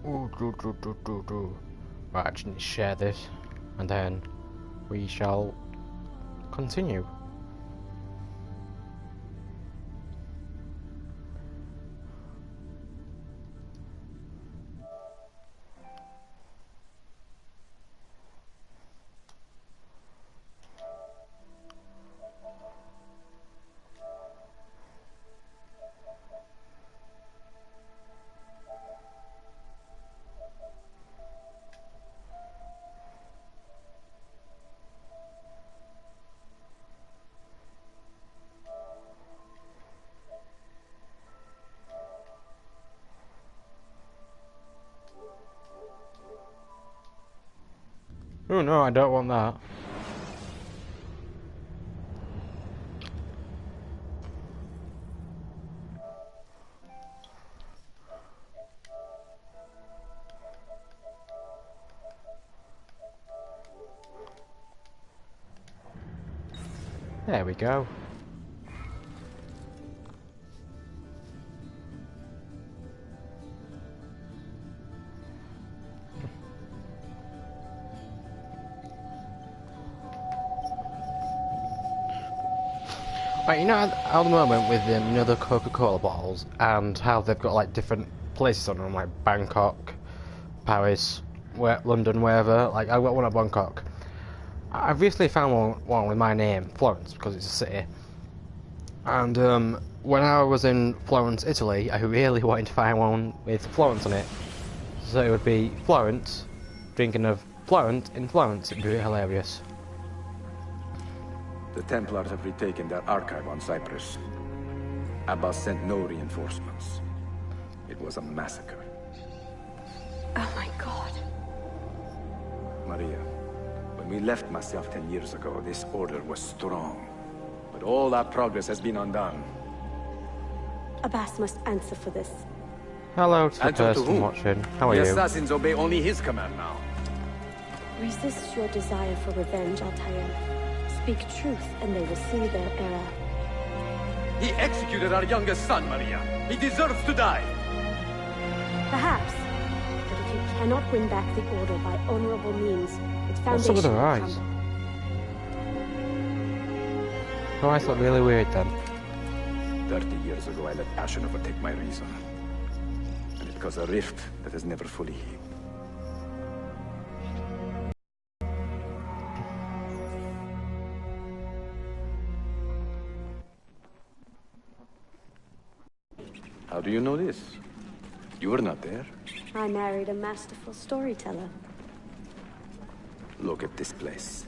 Ooh, right, I just need to share this, and then we shall continue. Oh no, I don't want that. There we go. Right, you know at the moment with you know the Coca-Cola bottles and how they've got like different places on them, like Bangkok, Paris, London, wherever. Like I got one at Bangkok. I've recently found one with my name, Florence, because it's a city. And when I was in Florence, Italy, I really wanted to find one with Florence on it. So it would be Florence, drinking of Florence in Florence. It'd be hilarious. The Templars have retaken their archive on Cyprus. Abbas sent no reinforcements. It was a massacre. Oh my god. Maria, when we left Masyaf 10 years ago, this order was strong. But all that progress has been undone. Abbas must answer for this. Hello to the person watching. How are you? The assassins obey only his command now. Resist your desire for revenge, Altair. Speak truth, and they will see their error. He executed our youngest son, Maria. He deserves to die. Perhaps. But if you cannot win back the Order by honorable means, its foundation What's up with her will eyes? crumble. Her eyes look really weird then. 30 years ago, I let passion overtake my reason. And it caused a rift that has never fully healed. How do you know this? You were not there. I married a masterful storyteller. Look at this place.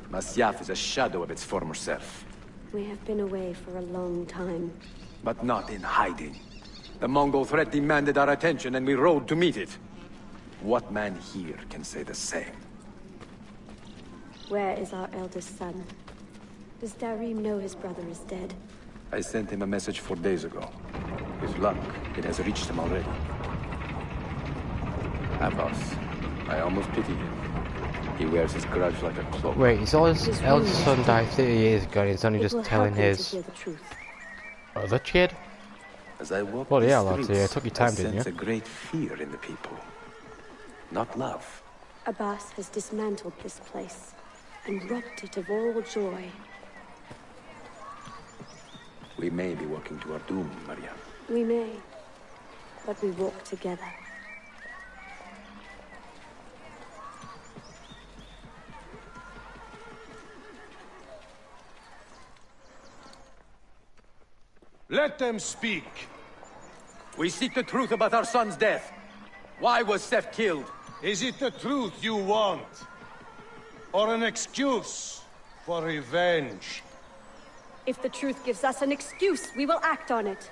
Masyaf is a shadow of its former self. We have been away for a long time. But not in hiding. The Mongol threat demanded our attention and we rode to meet it. What man here can say the same? Where is our eldest son? Does Darim know his brother is dead? I sent him a message 4 days ago. With luck, it has reached him already. Abbas, I almost pity him. He wears his grudge like a cloak. Wait, his eldest son died 30 years ago and he's only just telling his other kid? As I walk Bloody the hell, lads, streets, yeah, it took your time, I didn't you? sense a great fear in the people. Not love. Abbas has dismantled this place and robbed it of all joy. We may be walking to our doom, Maria. We may, but we walk together. Let them speak. We seek the truth about our son's death. Why was Seth killed? Is it the truth you want? Or an excuse for revenge? If the truth gives us an excuse, we will act on it.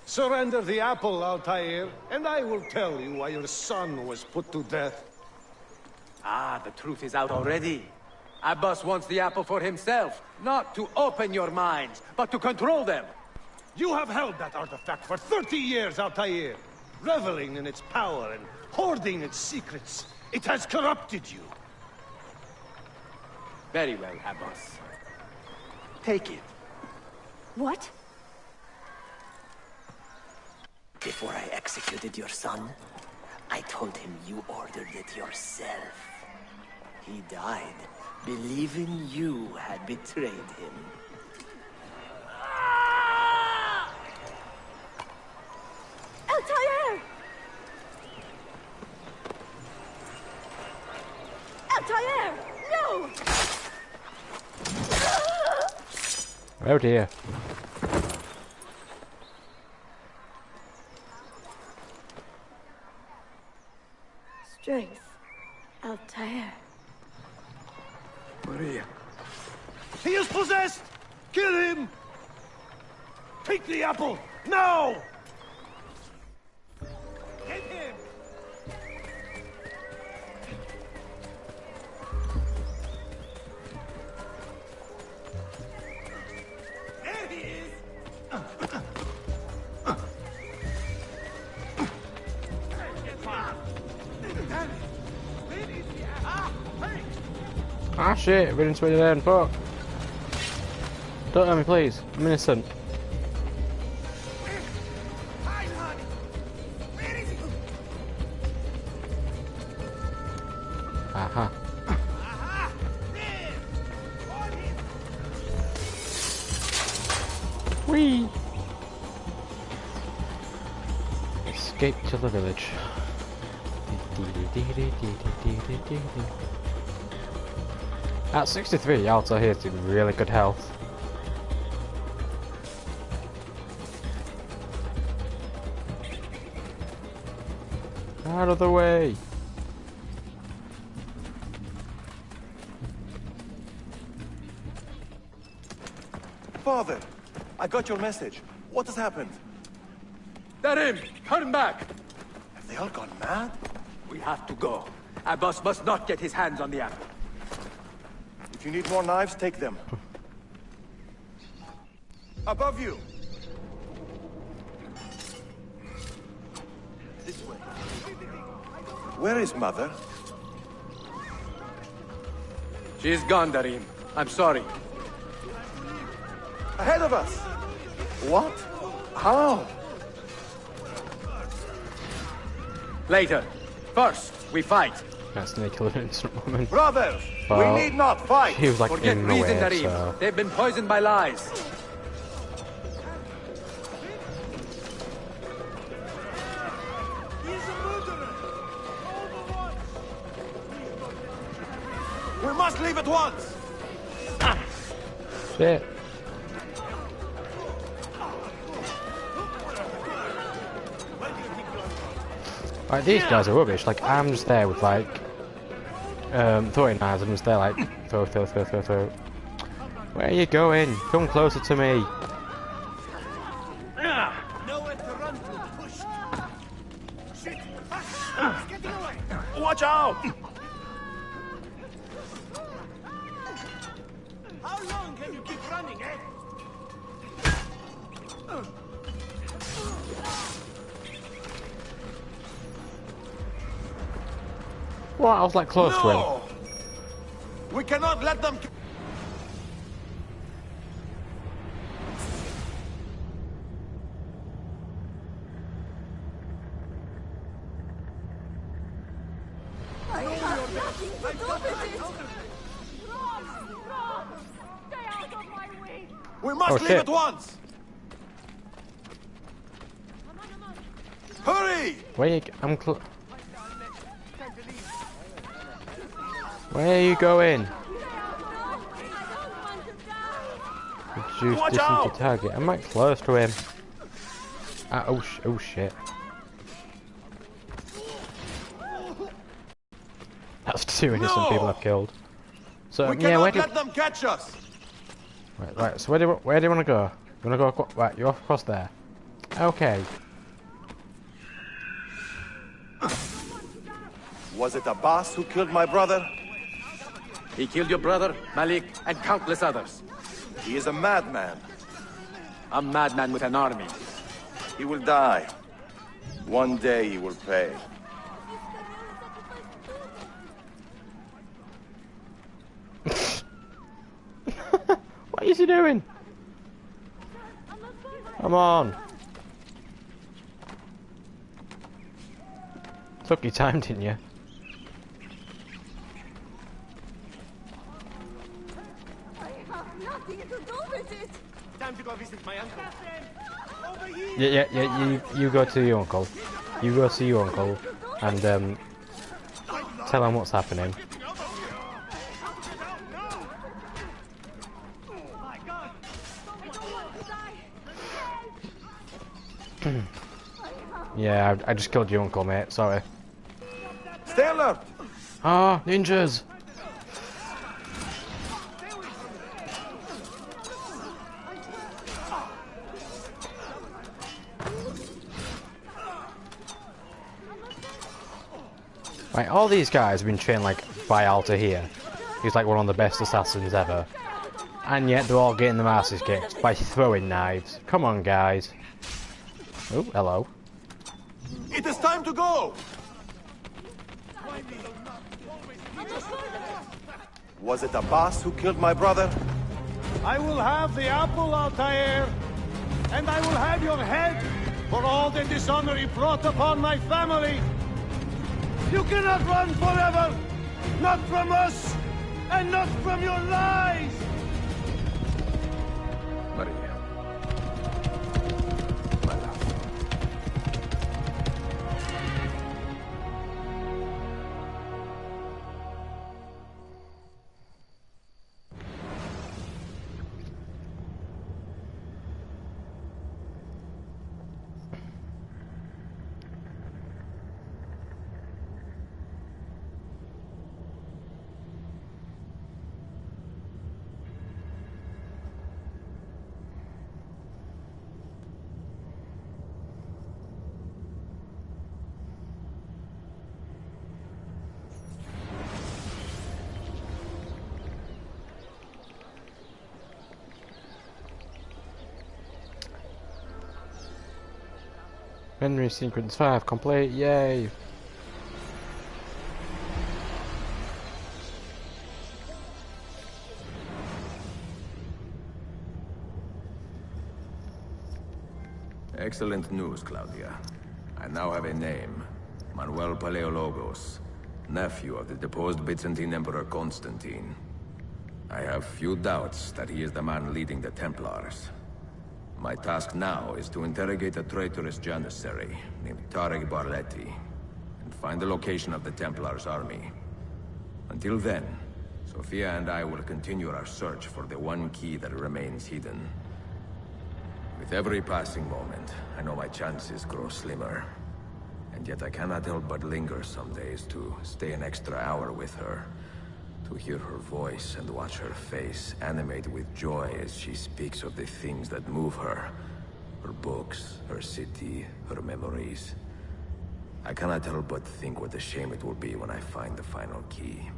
Surrender the apple, Altair, and I will tell you why your son was put to death. Ah, the truth is out already. Abbas wants the apple for himself, not to open your minds, but to control them. You have held that artifact for 30 years, Altair, reveling in its power and hoarding its secrets. It has corrupted you. Very well, Abbas. Take it. What? Before I executed your son, I told him you ordered it yourself. He died, believing you had betrayed him. Altair! Altair! No! Oh dear. Strength. Altair. Maria. He is possessed! Kill him! Take the apple, now! Get him! There he is! Ah shit, we're into it then, fuck. Don't hurt me please, I'm innocent. Aha. Whee! Escape to the village. At 63, Alta here is in really good health. Out of the way! Father, I got your message. What has happened? They're in! Turn back! Have they all gone mad? We have to go. Abbas must not get his hands on the apple. If you need more knives, take them. Above you! This way. Where is Mother? She's gone, Darim. I'm sorry. Ahead of us! What? How? Later. First, we fight. That's an innocent woman. Brothers! Well, we need not fight! He was like Forget in the reason, way, Darim. so... They've been poisoned by lies. We must leave at once! Shit. Like, these guys are rubbish. Like, I'm just there with, like, throwing knives. I'm just there, like, throw. Where are you going? Come closer to me. Nowhere to run to, push! Shit! He's getting away! Watch out! How long can you keep running, eh? What? I was, like, close to him. No! We cannot let them... I have nothing to do with it! Rob! Stay out of my way! We must Oh, leave shit. at once! Hurry! Where you... Where are you going? Reduce Watch distance to out! target. I'm right close to him. Ah, oh shit. That's two innocent No! people I've killed. So We yeah, cannot where do let them catch us! right? So where do you want to go? You want to go? Right, you're off across there. Okay. Was it Abbas who killed my brother? He killed your brother, Malik, and countless others. He is a madman. A madman with an army. He will die. One day he will pay. What is he doing? Come on. Took your time, didn't you? I have nothing to do with it. Time to go visit my uncle. Over here. Yeah, you go to your uncle. You go see your uncle and tell him what's happening. Yeah, I just killed your uncle, mate. Sorry. Stay alert. Ah, ninjas! Right, all these guys have been trained like by Alta here. He's like one of the best assassins ever. And yet they're all getting their asses kicked by throwing knives. Come on, guys. Oh, hello. It is time to go. Was it Abbas who killed my brother? I will have the apple, Altair, and I will have your head for all the dishonor he brought upon my family. You cannot run forever, not from us, and not from your lies. Maria. My love. Memory sequence 5 complete, yay! Excellent news, Claudia. I now have a name. Manuel Paleologos, nephew of the deposed Byzantine Emperor Constantine. I have few doubts that he is the man leading the Templars. My task now is to interrogate a traitorous janissary named Tarek Barletti and find the location of the Templars' army. Until then, Sophia and I will continue our search for the one key that remains hidden. With every passing moment, I know my chances grow slimmer. And yet I cannot help but linger some days to stay an extra hour with her. To hear her voice and watch her face animate with joy as she speaks of the things that move her. Her books, her city, her memories. I cannot help but think what a shame it will be when I find the final key.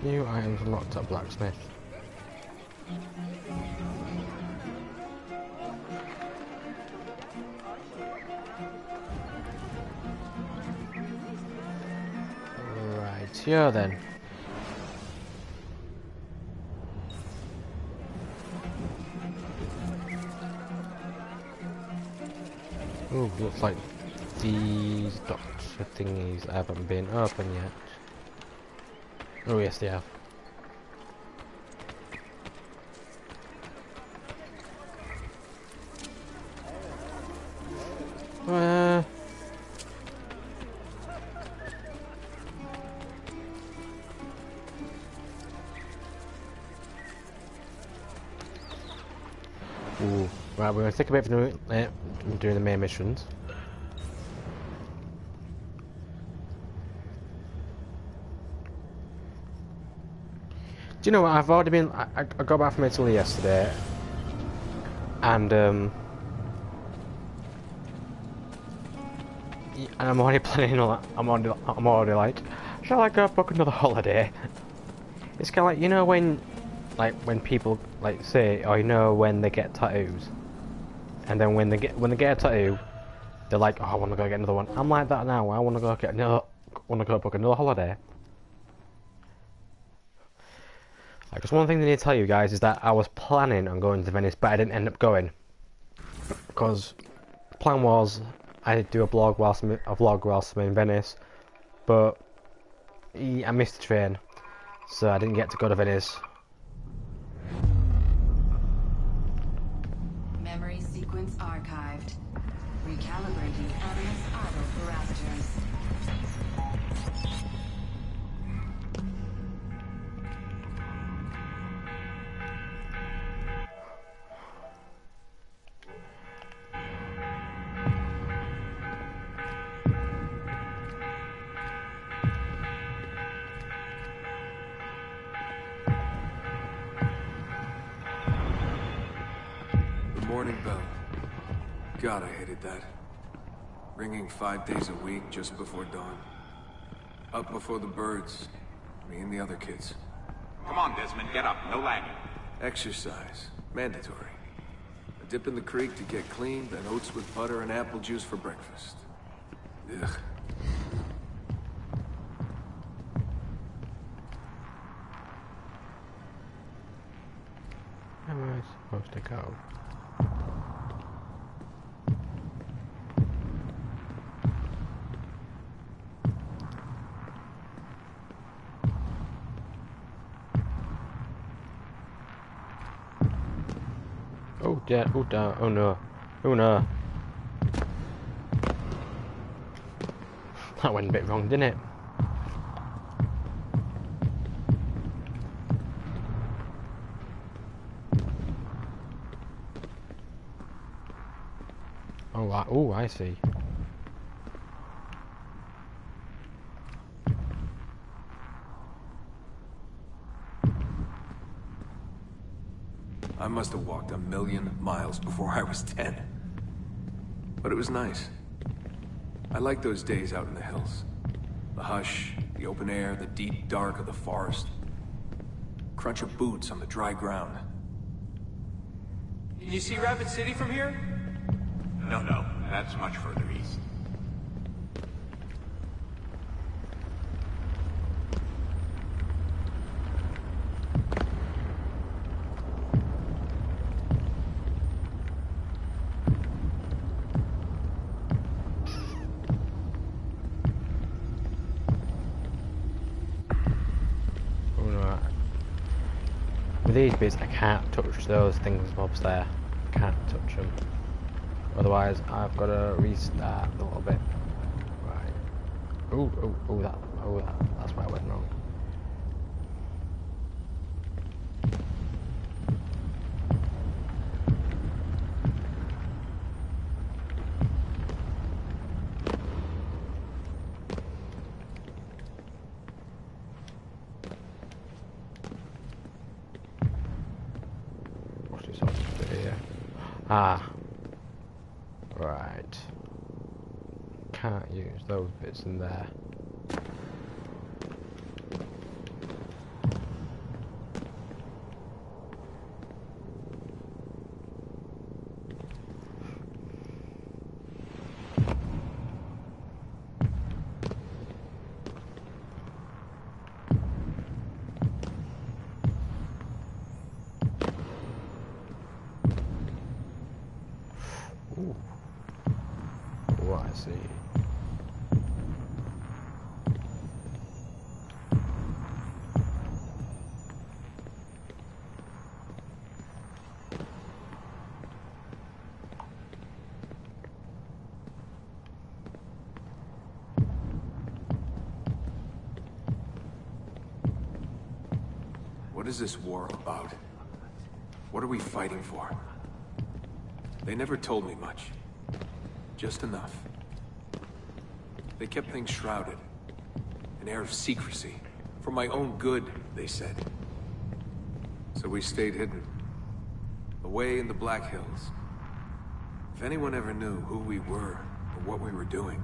New items unlocked at blacksmith. Right, here then. Oh, looks like these doctor thingies haven't been opened yet. Oh yes, they have. Ooh, right, we're gonna take a bit of doing the main missions. Do you know what? I've already been. I got back from Italy yesterday, and I'm already planning on. I'm already like Shall I go book another holiday? It's kind of like, you know, when people like say, oh, you know, when they get tattoos, and then when they get a tattoo, they're like, oh, I want to go get another one. I'm like that now. I want to go book another holiday. Like, just one thing I need to tell you guys is that I was planning on going to Venice, but I didn't end up going because the plan was I'd do a vlog whilst I'm in Venice, but I missed the train, so I didn't get to go to Venice. Memory sequence archived. Recalibrating Animus idle parameters. Morning bell. God, I hated that. Ringing 5 days a week just before dawn. Up before the birds. Me and the other kids. Come on, Desmond, get up. No lagging. Exercise. Mandatory. A dip in the creek to get clean, then oats with butter and apple juice for breakfast. Ugh. Where am I supposed to go? Oh, yeah, oh, down, oh no, oh no. That went a bit wrong, didn't it? Oh, I see. I must have walked 1,000,000 miles before I was 10. But it was nice. I liked those days out in the hills. The hush, the open air, the deep dark of the forest. Crunch of boots on the dry ground. Can you see Rapid City from here? No, that's much further east. With these bits, I can't touch those things mobs there. I can't touch them. Otherwise, I've got to restart a little bit. Right. That's where I went wrong. What's this on here? Ah. Right. Can't use those bits in there. Ooh. Oh, I see. What is this war about? What are we fighting for? They never told me much. Just enough. They kept things shrouded. An air of secrecy. For my own good, they said. So we stayed hidden. Away in the Black Hills. If anyone ever knew who we were or what we were doing,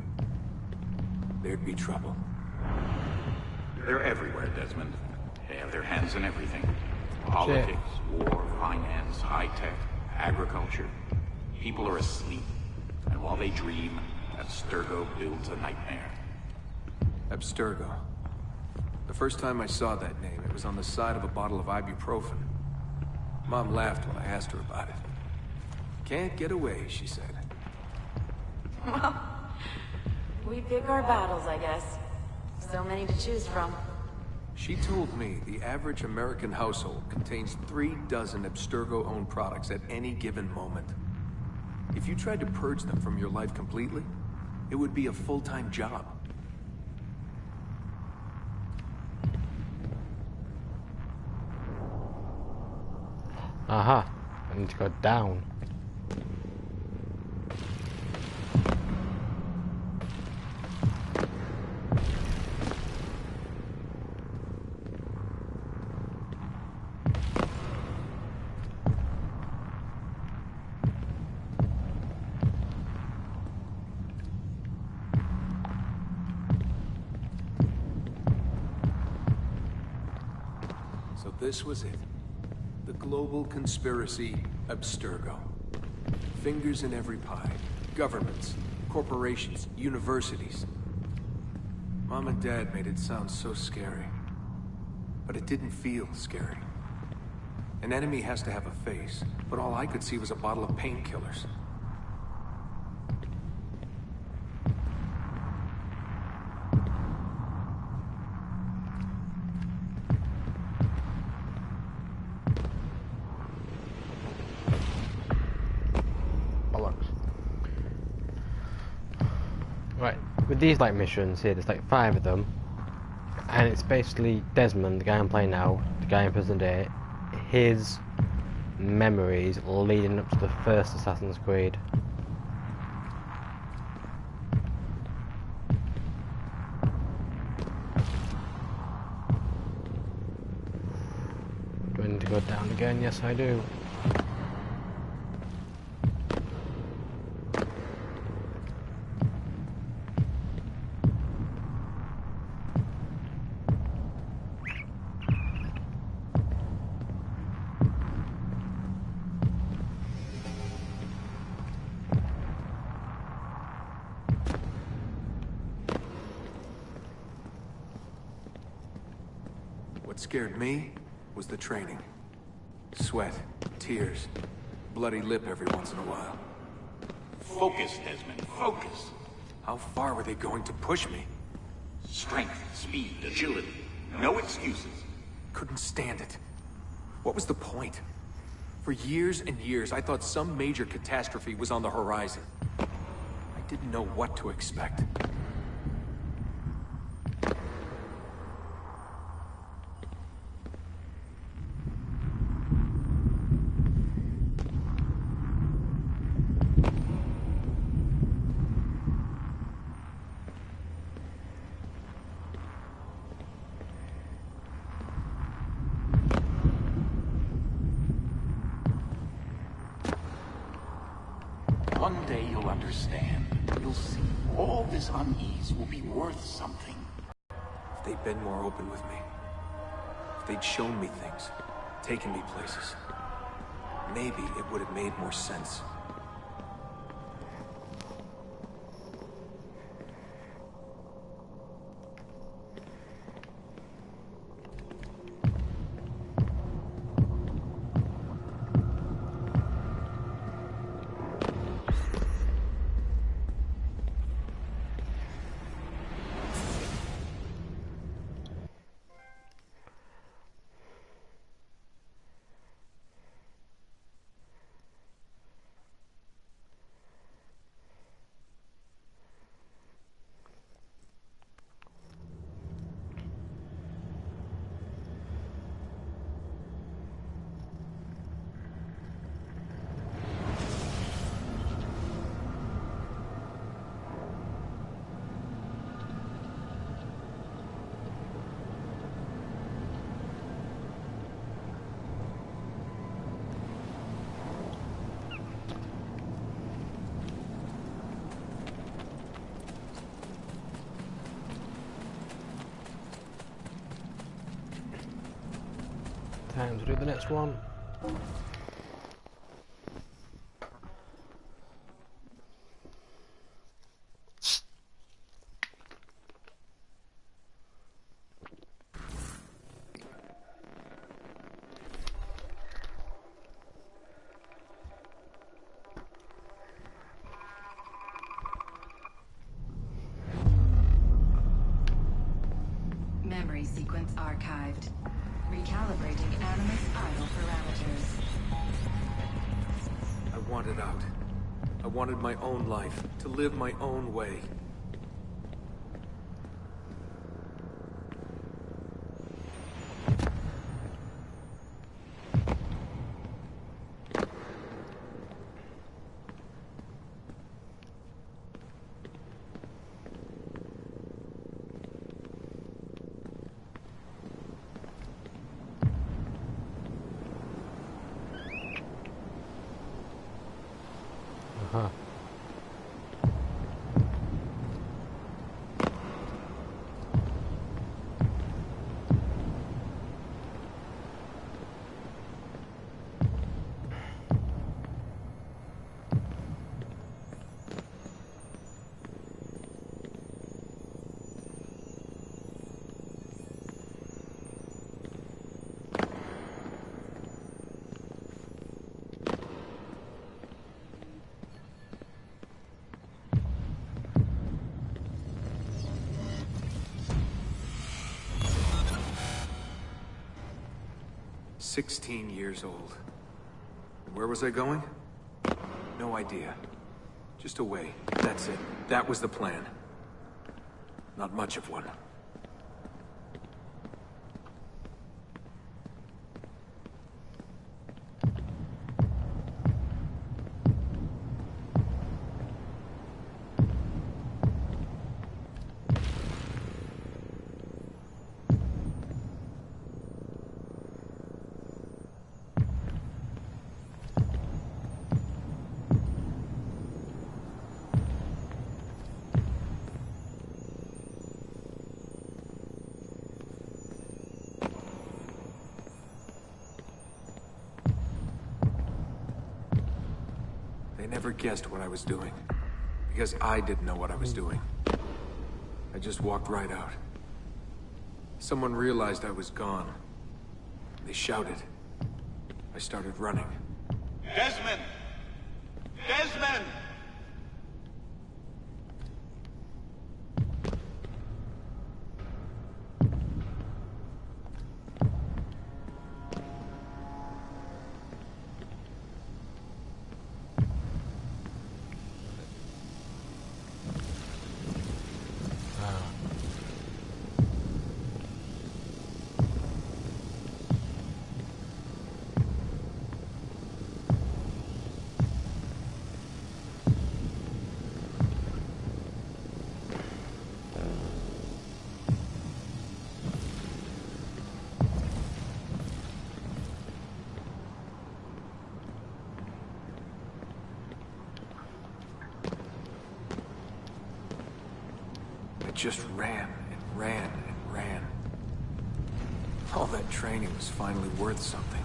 there'd be trouble. They're everywhere, Desmond. They have their hands in everything. Politics, war, finance, high-tech, agriculture. People are asleep. And while they dream, Abstergo builds a nightmare. Abstergo. The first time I saw that name, it was on the side of a bottle of ibuprofen. Mom laughed when I asked her about it. Can't get away, she said. Well, we pick our battles, I guess. So many to choose from. She told me the average American household contains 3 dozen Abstergo-owned products at any given moment. If you tried to purge them from your life completely, it would be a full-time job. Aha, I need to go down. So this was it. The global conspiracy, Abstergo. Fingers in every pie. Governments, corporations, universities. Mom and Dad made it sound so scary. But it didn't feel scary. An enemy has to have a face, but all I could see was a bottle of painkillers. Right, with these like missions here, there's like 5 of them, and it's basically Desmond, the guy I'm playing now, the guy in present day, his memories leading up to the first Assassin's Creed. Do I need to go down again? Yes, I do. What scared me was the training. Sweat, tears, bloody lip every once in a while. Focus, Desmond, focus. How far were they going to push me? Strength, speed, agility. No excuses. Couldn't stand it. What was the point? For years and years, I thought some major catastrophe was on the horizon. I didn't know what to expect. One day you'll understand. You'll see. All this unease will be worth something. If they'd been more open with me. If they'd shown me things. Taken me places. Maybe it would have made more sense. Time to do the next one. Memory sequence archived. Recalibrating Animus idle parameters. I wanted out. I wanted my own life, to live my own way. Uh-huh. "16 years old. Where was I going? No idea. Just away. That's it. That was the plan. Not much of one. They never guessed what I was doing. Because I didn't know what I was doing. I just walked right out. Someone realized I was gone. They shouted. I started running. Desmond! Desmond! I just ran and ran and ran. All that training was finally worth something.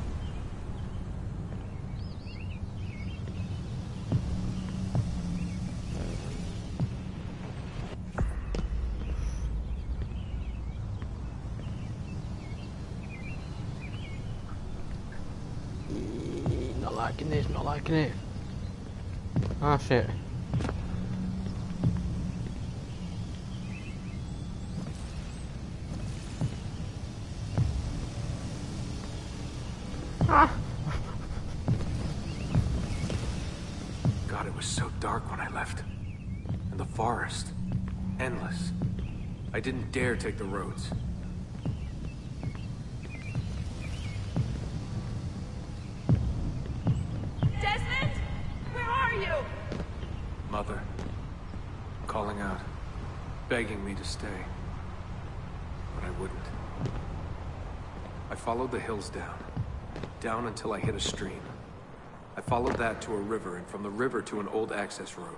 Not liking this, not liking it. Ah, shit. God, it was so dark when I left. And the forest. Endless. I didn't dare take the roads. Desmond? Where are you? Mother. Calling out. Begging me to stay. But I wouldn't. I followed the hills down. Down until I hit a stream. I followed that to a river, and from the river to an old access road.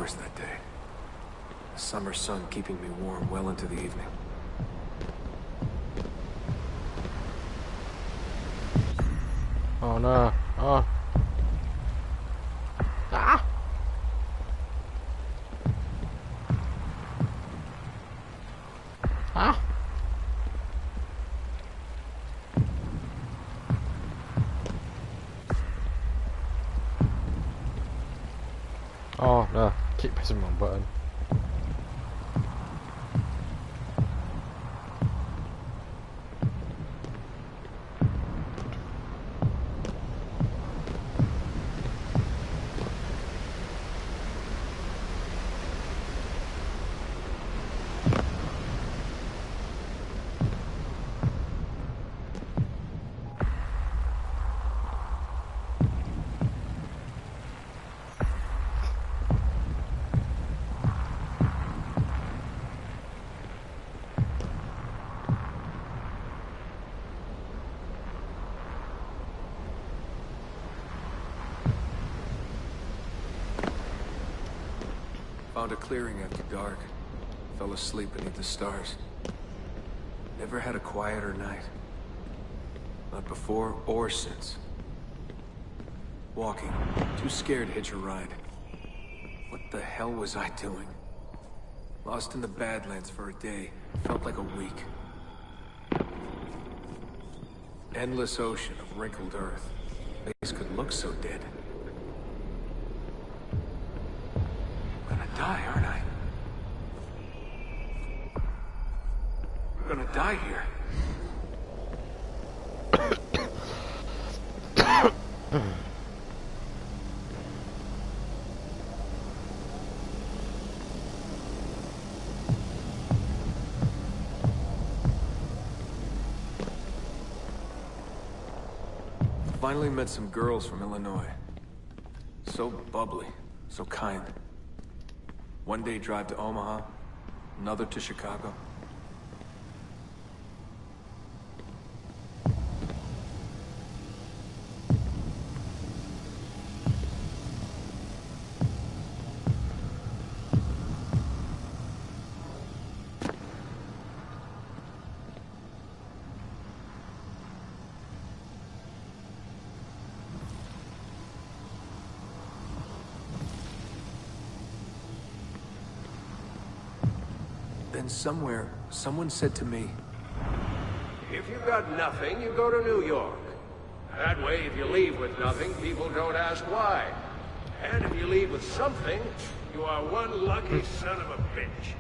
hours that day. The summer sun keeping me warm well into the evening. Oh no. Oh. Ah! Ah! Oh no, keep pressing the wrong button. Found a clearing after dark. Fell asleep beneath the stars. Never had a quieter night. Not before or since. Walking. Too scared to hitch a ride. What the hell was I doing? Lost in the Badlands for a day. Felt like a week. Endless ocean of wrinkled earth. Place could look so dead. I'm gonna die, aren't I? I'm gonna die here. Finally met some girls from Illinois. So bubbly, so kind. One day drive to Omaha, another to Chicago. Then somewhere, someone said to me, if you've got nothing, you go to New York. That way, if you leave with nothing, people don't ask why. And if you leave with something, you are one lucky son of a bitch.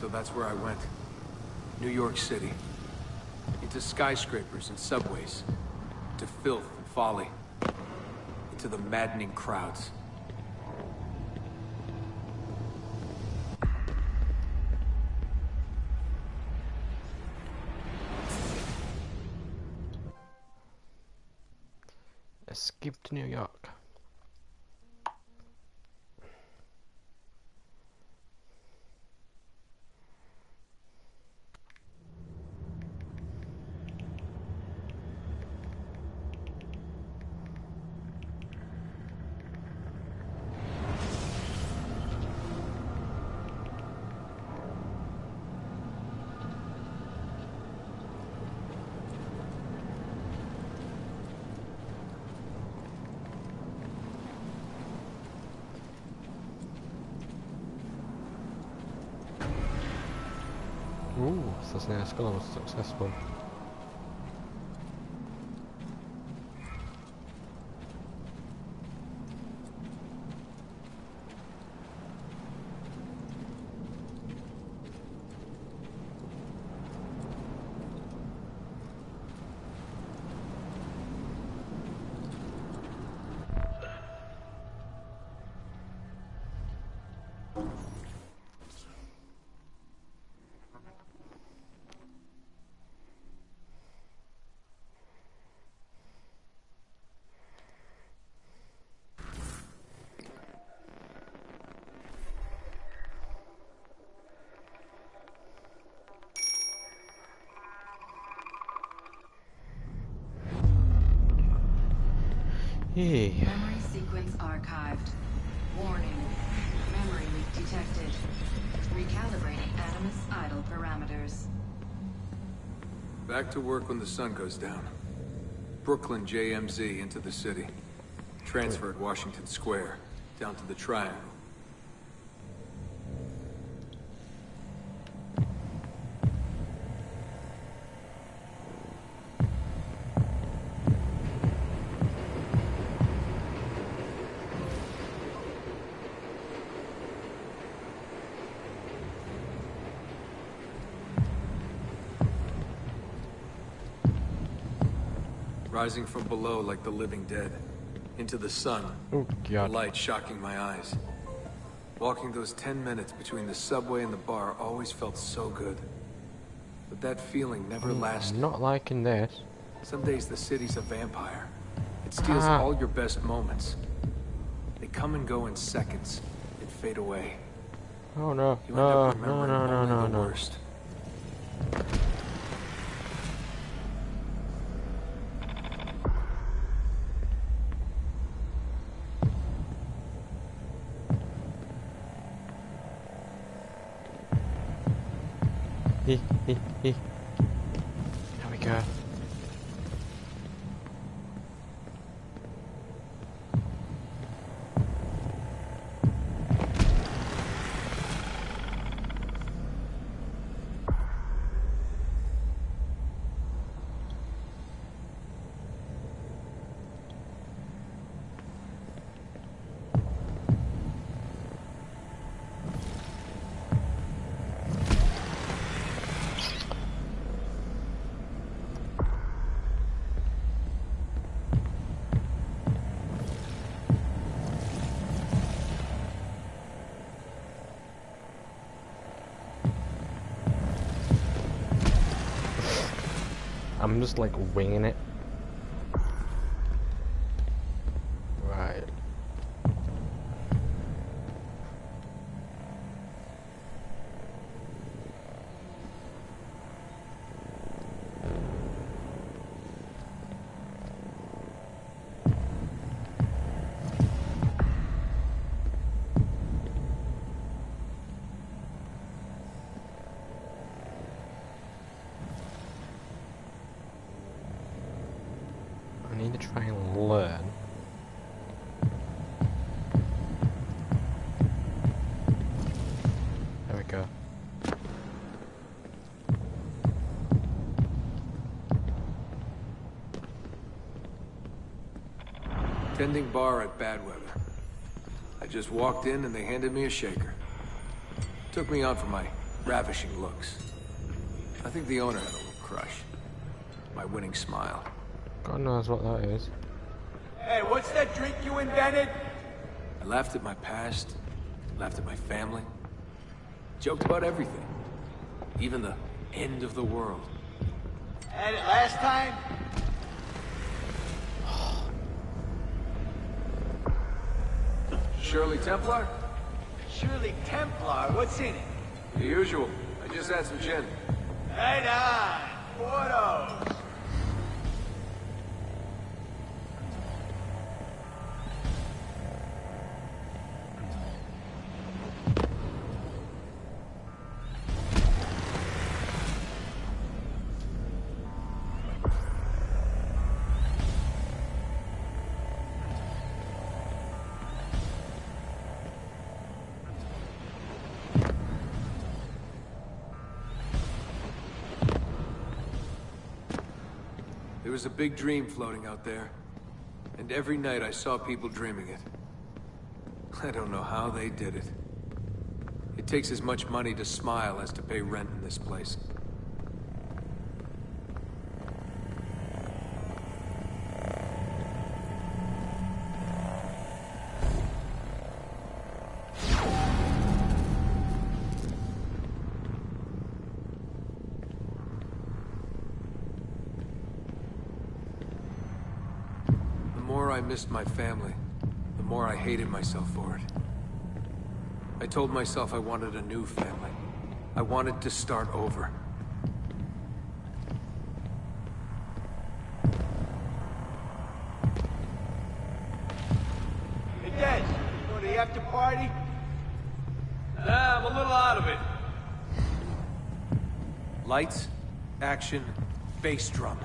So that's where I went. New York City. Into skyscrapers and subways. To filth and folly. Into the maddening crowds. Escape to New York. Assassinating Skull was successful. Hey. Memory sequence archived. Warning. Memory leak detected. Recalibrating Animus idle parameters. Back to work when the sun goes down. Brooklyn JMZ into the city. Transferred Washington Square, down to the Triangle. Rising from below like the living dead. Into the sun. Oh, God. The light shocking my eyes. Walking those 10 minutes between the subway and the bar always felt so good. But that feeling never lasted. I'm not liking this. Some days the city's a vampire. It steals all your best moments. They come and go in seconds and fade away. Oh no. You end up remembering only the worst. There we go. I'm just like winging it. Right. I need to try and learn. There we go. Tending bar at Bad Weather. I just walked in and they handed me a shaker. Took me on for my ravishing looks. I think the owner had a little crush. My winning smile. God knows what that is. Hey, what's that drink you invented? I laughed at my past, laughed at my family, joked about everything. Even the end of the world. Had it last time? Shirley Templar? Shirley Templar, what's in it? The usual. I just had some gin. Right on. Photos. There was a big dream floating out there, and every night I saw people dreaming it. I don't know how they did it. It takes as much money to smile as to pay rent in this place. The more I missed my family, the more I hated myself for it. I told myself I wanted a new family. I wanted to start over. the after party? I'm a little out of it. Lights, action, bass drum.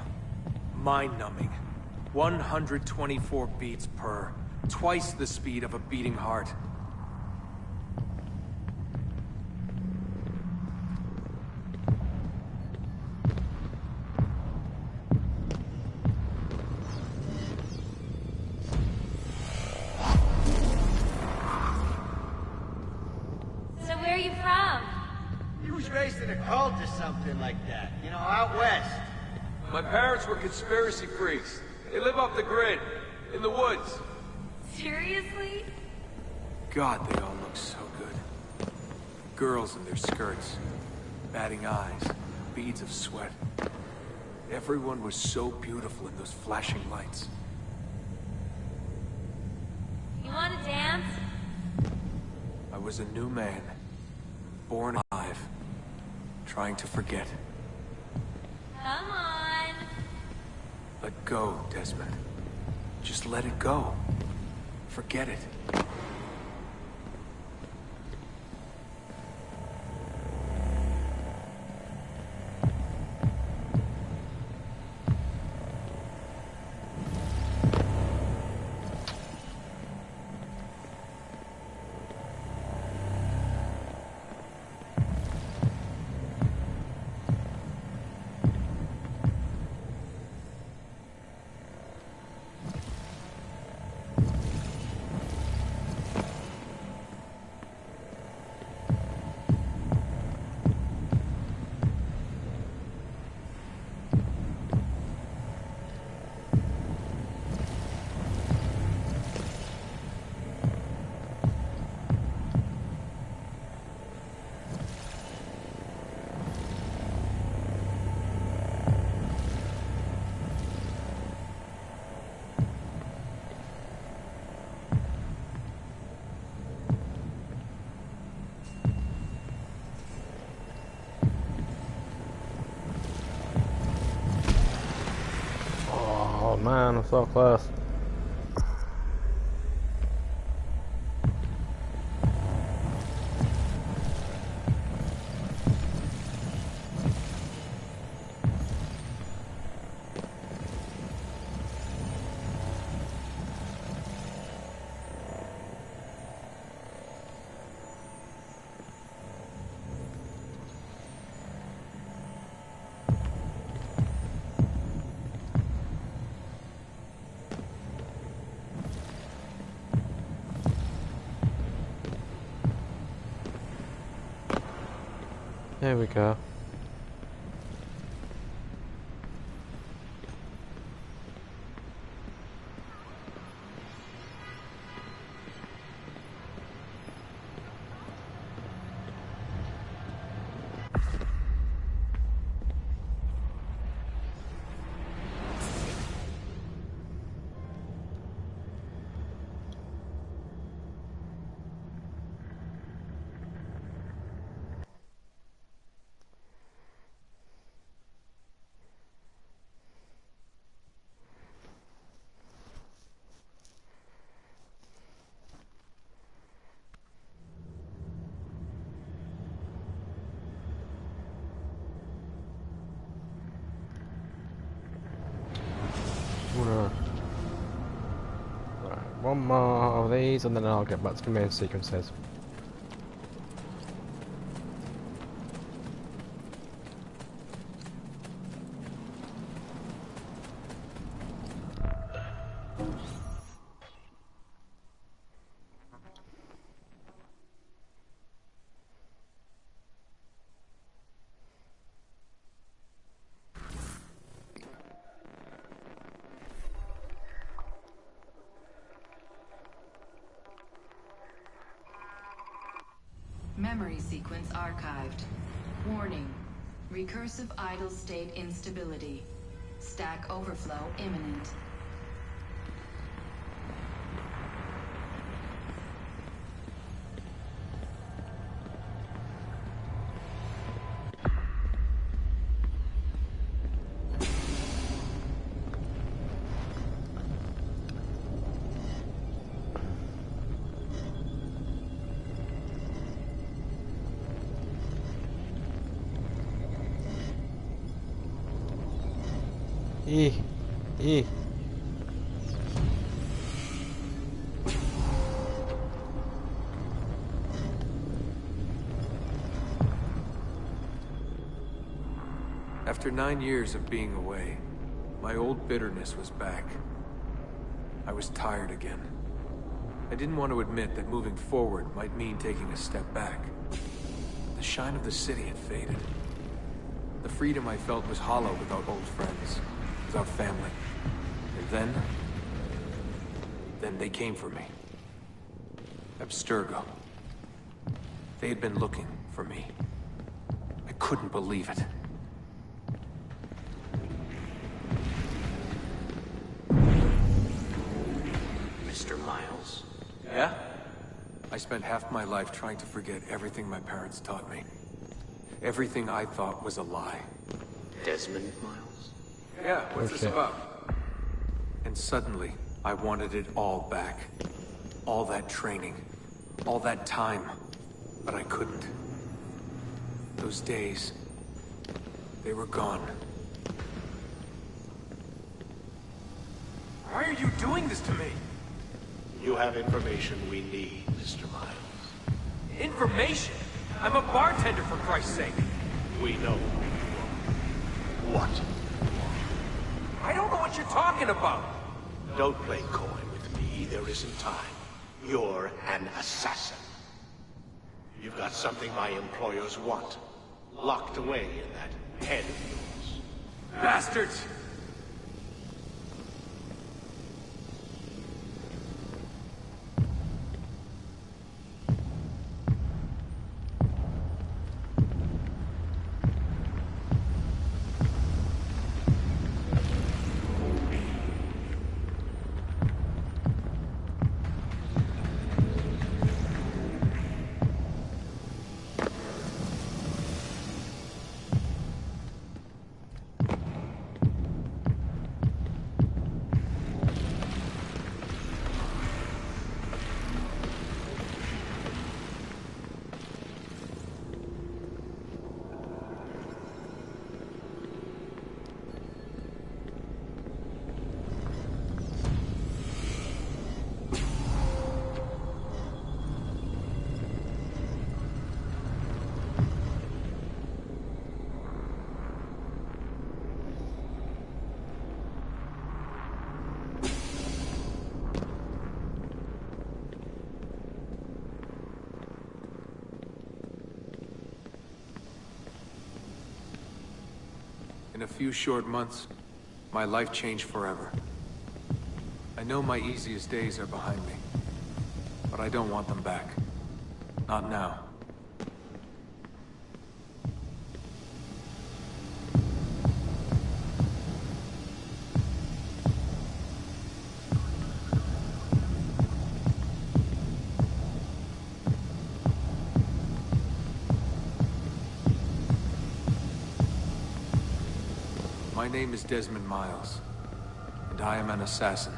Mind-numbing. 124 beats per. Twice the speed of a beating heart. So where are you from? He was raised in a cult or something like that. You know, out west. My parents were conspiracy freaks. They live off the grid, in the woods. Seriously? God, they all look so good. Girls in their skirts, batting eyes, beads of sweat. Everyone was so beautiful in those flashing lights. You want to dance? I was a new man, born alive, trying to forget. Come on. Let go, Desmond. Just let it go. Forget it. Oh man, I'm so close. There we go. Right, one more of these and then I'll get back to the main sequences. Memory sequence archived. Warning. Recursive idle state instability. Stack overflow imminent. Eh. After 9 years of being away, my old bitterness was back. I was tired again. I didn't want to admit that moving forward might mean taking a step back. The shine of the city had faded. The freedom I felt was hollow without old friends, without family. And then they came for me. Abstergo. They had been looking for me. I couldn't believe it. Mr. Miles. Yeah? I spent half my life trying to forget everything my parents taught me. Everything I thought was a lie. Desmond Miles? Yeah, what's this about? And suddenly, I wanted it all back. All that training. All that time. But I couldn't. Those days, they were gone. Why are you doing this to me? You have information we need, Mr. Miles. Information? I'm a bartender, for Christ's sake. We know what. I don't know what you're talking about. Don't play coy with me. There isn't time. You're an assassin. You've got something my employers want. Locked away in that head of yours. Bastards! In a few short months, my life changed forever. I know my easiest days are behind me, but I don't want them back. Not now. My name is Desmond Miles, and I am an assassin.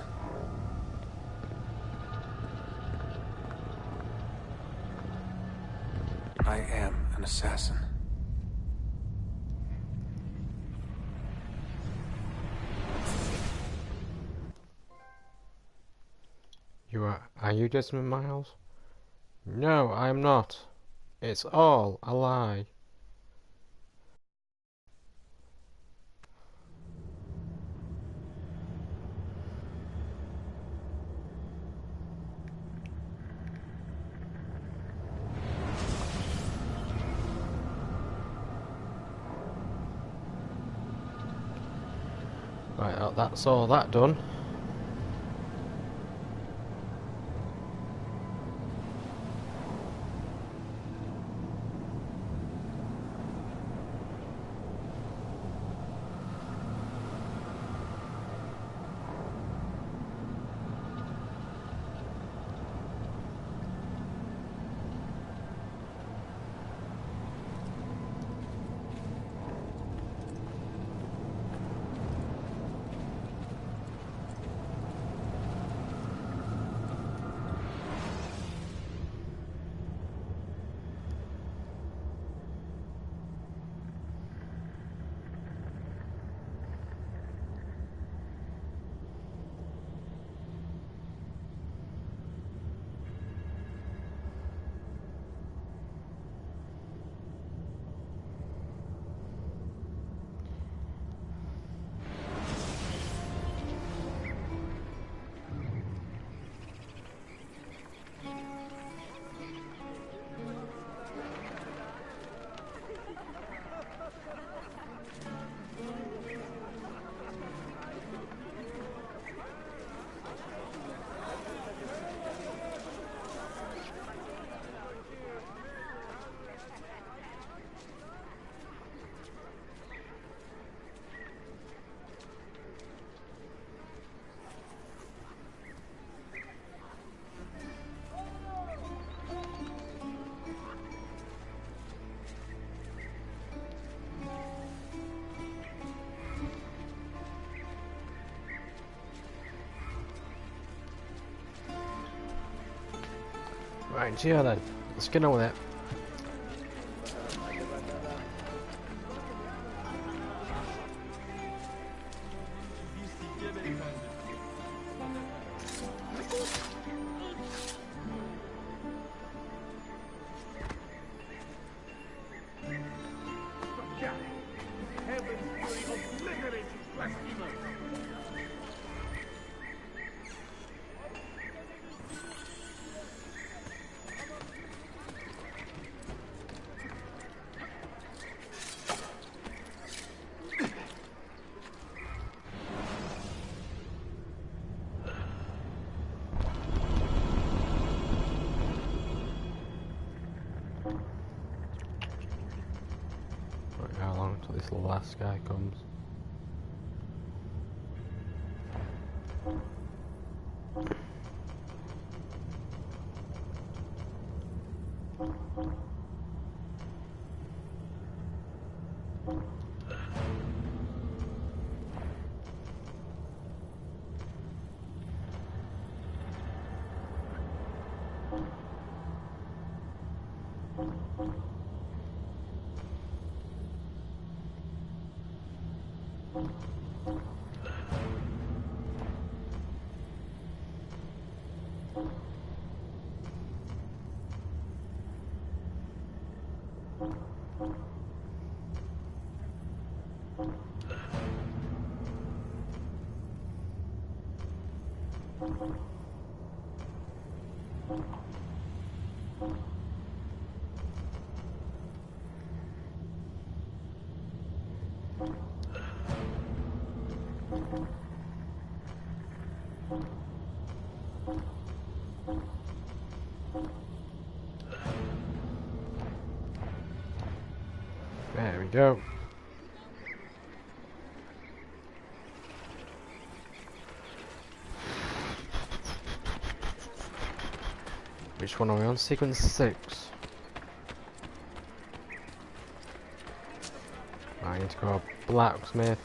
I am an assassin. Are you Desmond Miles? No, I am not. It's all a lie. Right, that's all that done. Right, cheer then. Let's get on with it. How long till this last guy comes? There we go. Which one are we on? Sequence 6. I need to go blacksmith.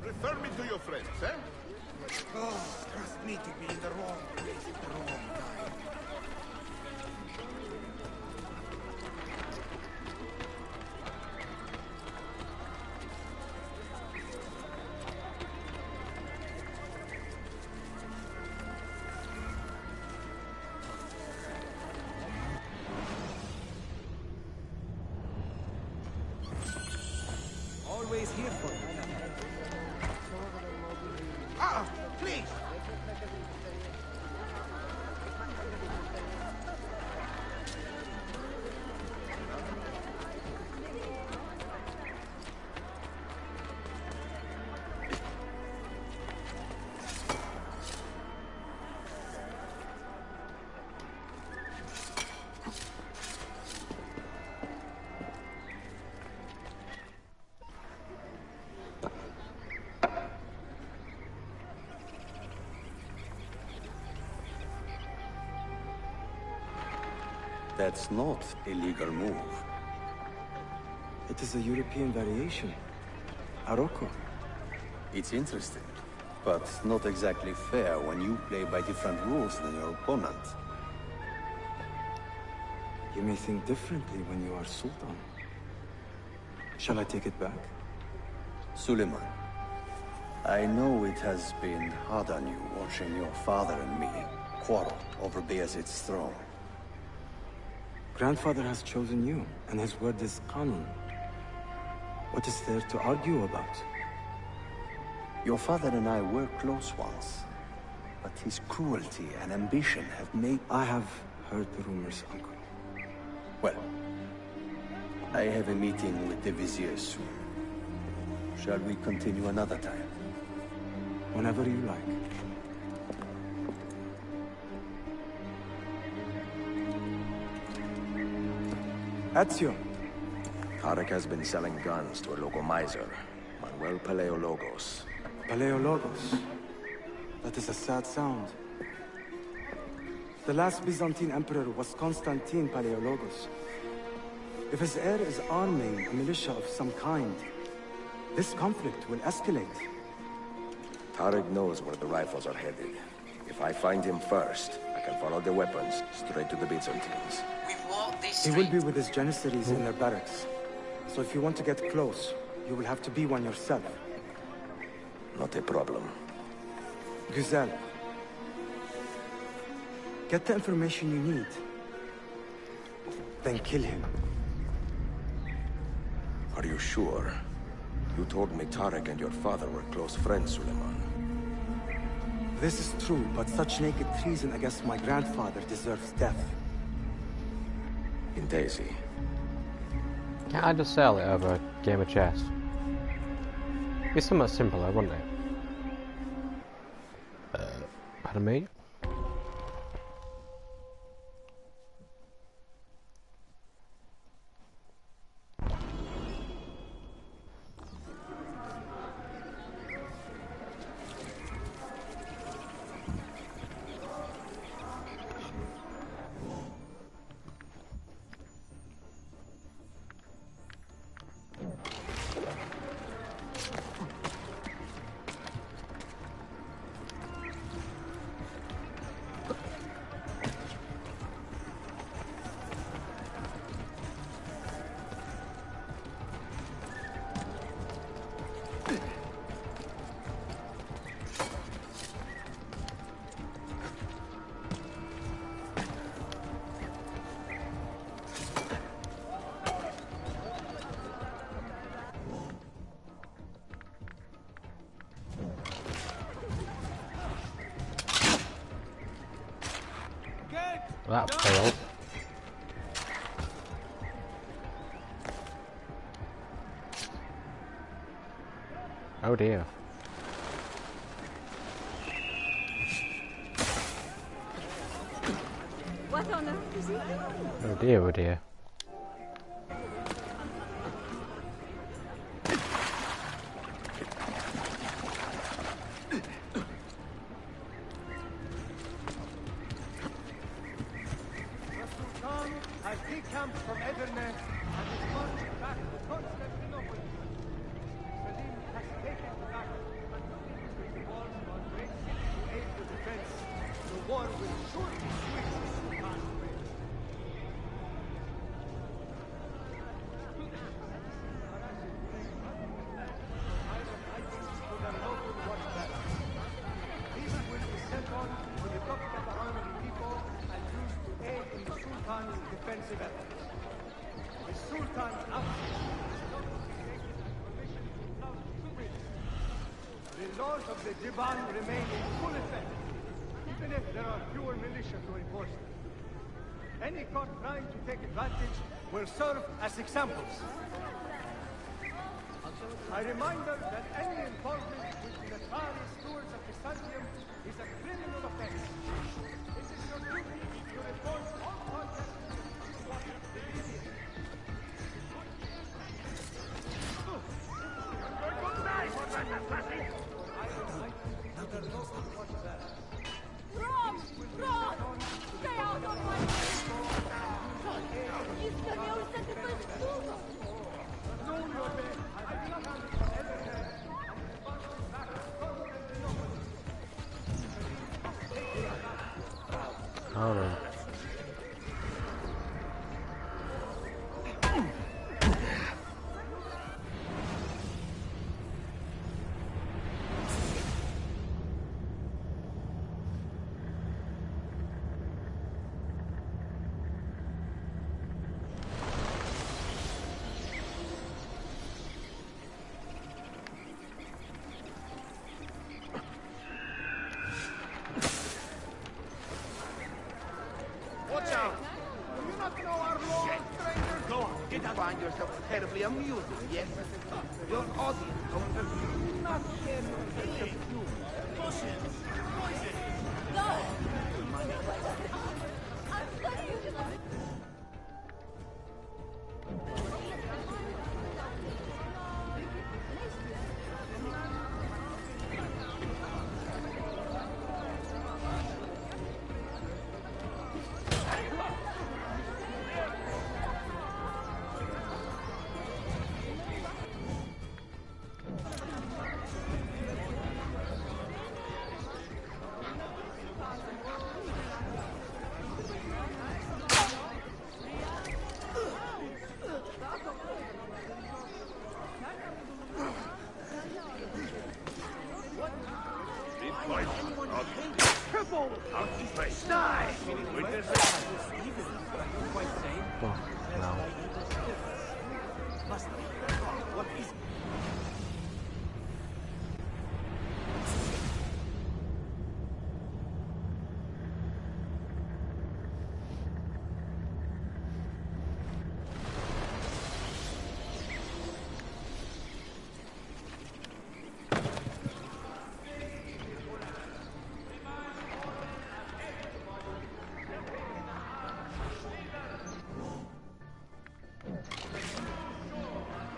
Refer me to your friends, eh? Oh, trust me to be in the wrong place at the wrong time. Always here for you. Please! That's not a legal move. It is a European variation. Arocco. It's interesting, but not exactly fair when you play by different rules than your opponent. You may think differently when you are Sultan. Shall I take it back? Suleiman, I know it has been hard on you watching your father and me quarrel over Bayezid's throne. Grandfather has chosen you, and his word is Qanun. What is there to argue about? Your father and I were close once, but his cruelty and ambition have made... I have heard the rumors, Uncle. Well, I have a meeting with the Vizier soon. Shall we continue another time? Whenever you like. Ezio. Tarek has been selling guns to a local miser, Manuel Paleologos. Paleologos? That is a sad sound. The last Byzantine emperor was Constantine Paleologos. If his heir is arming a militia of some kind, this conflict will escalate. Tarek knows where the rifles are headed. If I find him first, I can follow the weapons straight to the Byzantines. He will be with his Janissaries in their barracks. So if you want to get close, you will have to be one yourself. Not a problem. Güzel. Get the information you need. Then kill him. Are you sure? You told me Tarek and your father were close friends, Suleiman. This is true, but such naked treason against my grandfather deserves death. In Daisy. Can't I just sell it over a game of chess? It'd be somewhat simpler, wouldn't it? Pardon me? That failed. Oh dear. What on earth is he doing? Oh dear, oh dear. The laws of the Divan remain in full effect, even if there are fewer militia to enforce them. Any caught trying to take advantage will serve as examples. A reminder that any involvement with the nefarious stewards of Byzantium is a criminal offense. It is your duty to report all contact to the media. Wrong! Wrong! Stay out of my way! Isso é meu sangue tudo! Hold on. find yourself terribly amusing, yes? Your audience, however, do not share your sense of humor. Bullshit! Poison!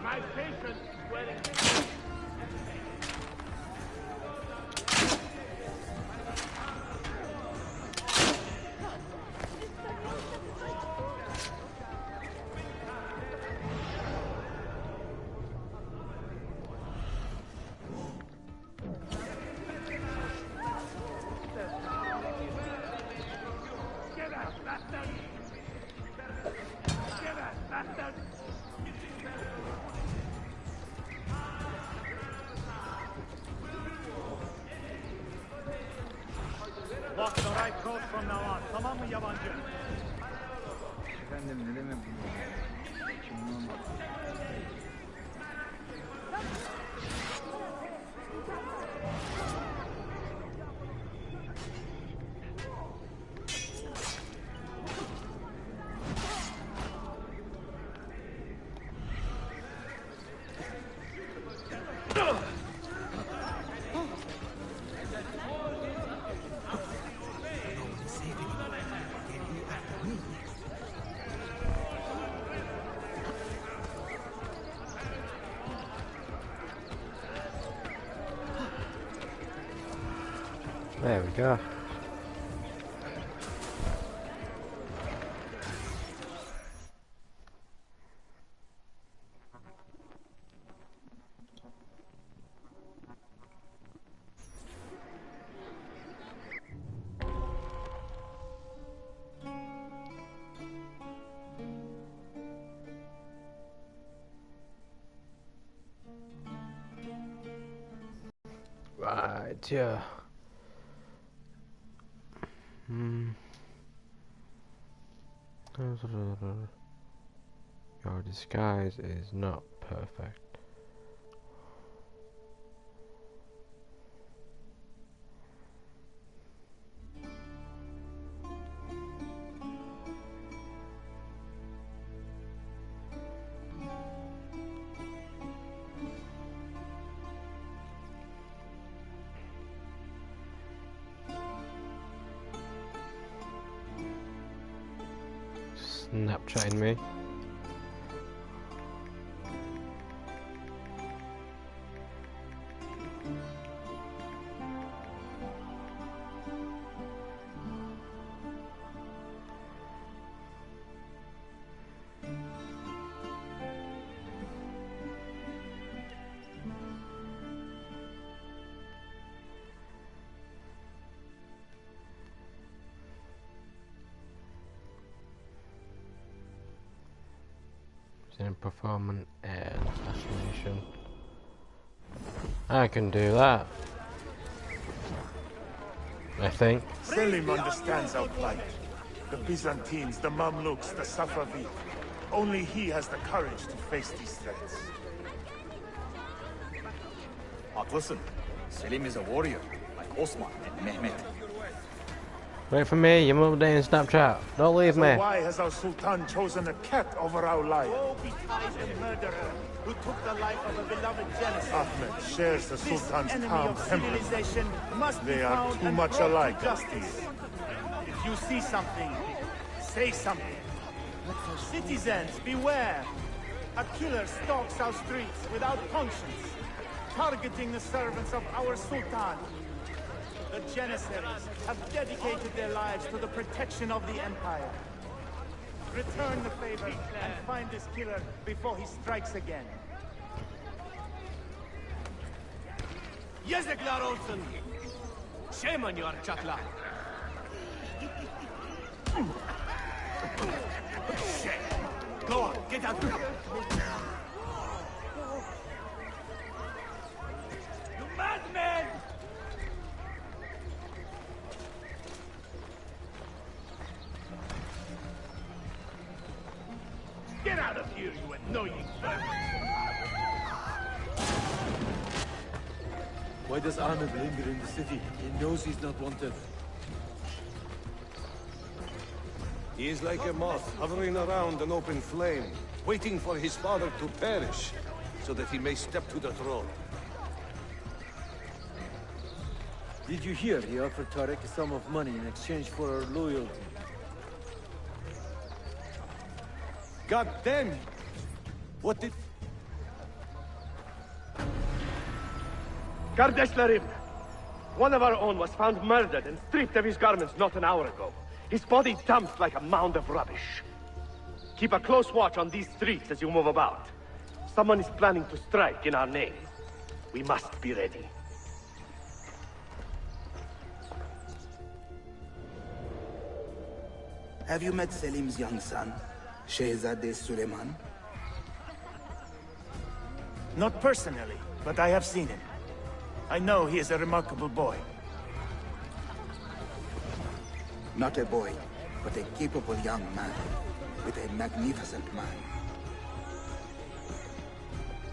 My patient is wearing... Get out, bastard! Get out, bastard! Walk the right coast from now on. Tamam mı yabancı? Efendim ne demek bu? There we go. Right, yeah. Your disguise is not perfect. Snapchatting me. In performance and assassination. I can do that. I think. Selim understands our plight. The Byzantines, the Mamluks, the Safavid. Only he has the courage to face these threats. Haklısın. Selim is a warrior, like Osman and Mehmet. Wait for me, your mother day in Snapchat. Don't leave So me. why has our Sultan chosen a cat over our lion? Woe betide the murderer who took the life of a beloved genocide. Ahmed shares the This Sultan's enemy calm of temperament. civilization must be They are found too and much brought to alike. justice. If you see something, say something. Citizens, beware! A killer stalks our streets without conscience, targeting the servants of our Sultan. The Janissaries have dedicated their lives to the protection of the Empire. Return the favor and find this killer before he strikes again. Yazıklar olsun. Shame on you, çakla. Go on, get out. You madman! Get out of here, you annoying vermin! Why does Ahmed linger in the city? He knows he's not wanted. He is like a moth hovering around an open flame, waiting for his father to perish, so that he may step to the throne. Did you hear he offered Tarek a sum of money in exchange for our loyalty? God damn it! What did... Kardeşlerim, one of our own was found murdered and stripped of his garments not an hour ago. His body dumped like a mound of rubbish. Keep a close watch on these streets as you move about. Someone is planning to strike in our name. We must be ready. Have you met Selim's young son, Shehzade Suleiman? Not personally, but I have seen him. I know he is a remarkable boy. Not a boy, but a capable young man, with a magnificent mind.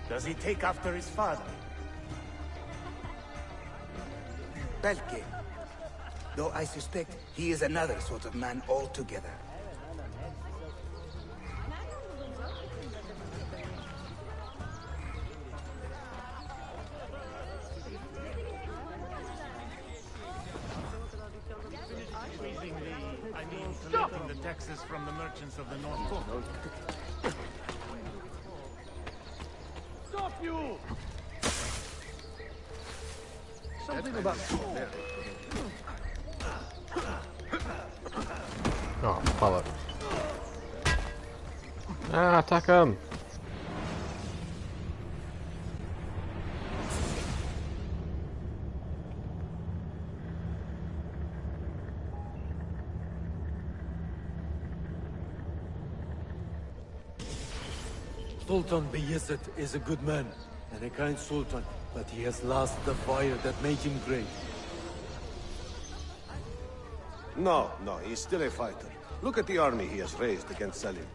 Does he take after his father? Belke. Though I suspect he is another sort of man altogether. Collecting the taxes from the merchants of the North Pole. Stop you! Something about... Oh, follow. Ah, attack him! Sultan Bayezid is a good man and a kind sultan, but he has lost the fire that made him great. No, he's still a fighter. Look at the army he has raised against Selim.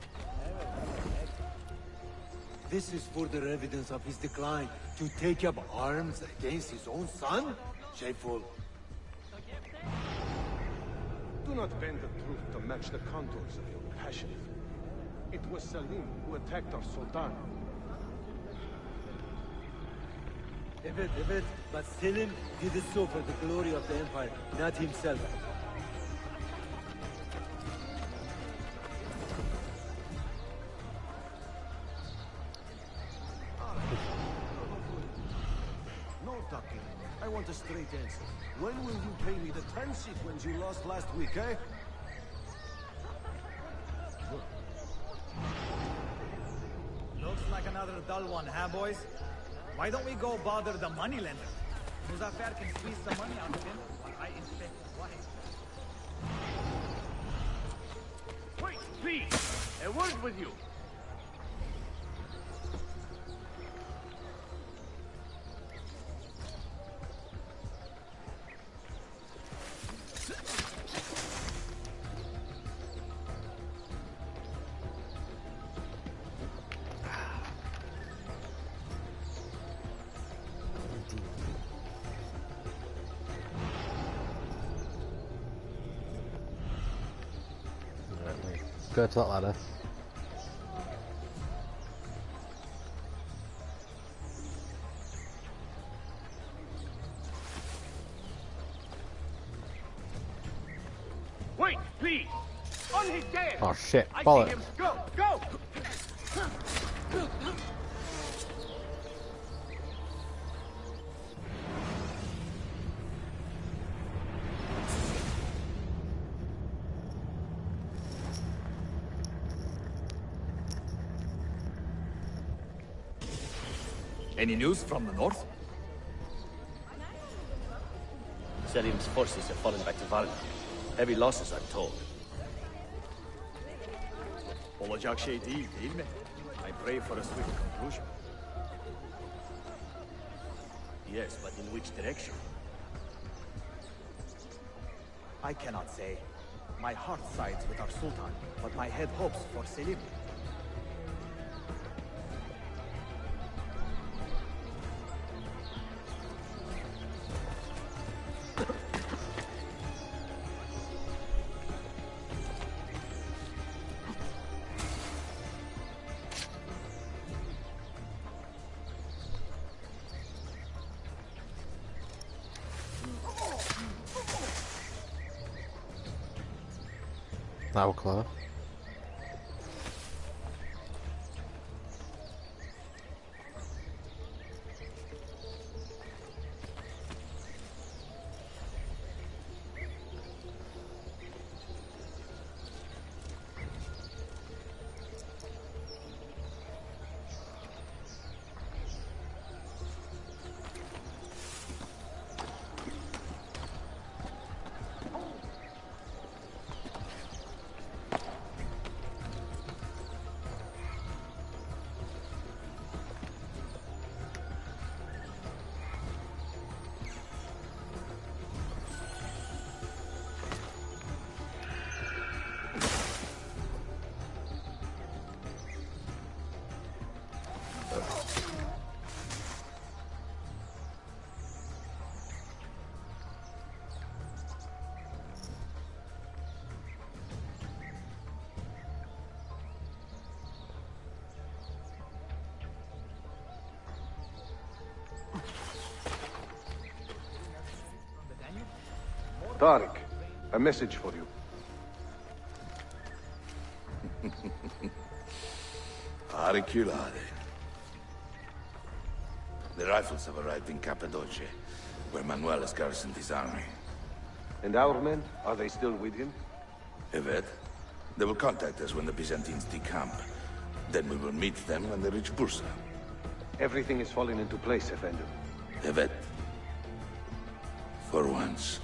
This is further evidence of his decline. To take up arms against his own son? Shameful. Do not bend the truth to match the contours of your passion. It was Selim who attacked our Sultan. Evet, but Selim did it so for the glory of the Empire, not himself. No talking. I want a straight answer. When will you pay me the 10 sequins you lost last week, eh? Looks like another dull one, huh, boys? Why don't we go bother the moneylender? Muzaffer can squeeze some money out of him while I inspect his wife. Wait, please! A word with you! go to that ladder. Wait, please! On his tail! Oh shit, I bollocks. see him! Go! Go! Any news from the north? Selim's forces have fallen back to Varna. Heavy losses, I'm told. Olacak şey değil, değil mi? I pray for a swift conclusion. Yes, but in which direction? I cannot say. My heart sides with our Sultan, but my head hopes for Selim. That was close. Tariq, a message for you. Auriculare. The rifles have arrived in Cappadocia, where Manuel has garrisoned his army. And our men? Are they still with him? Evet. They will contact us when the Byzantines decamp. Then we will meet them when they reach Bursa. Everything is falling into place, Effendi. Evet. For once.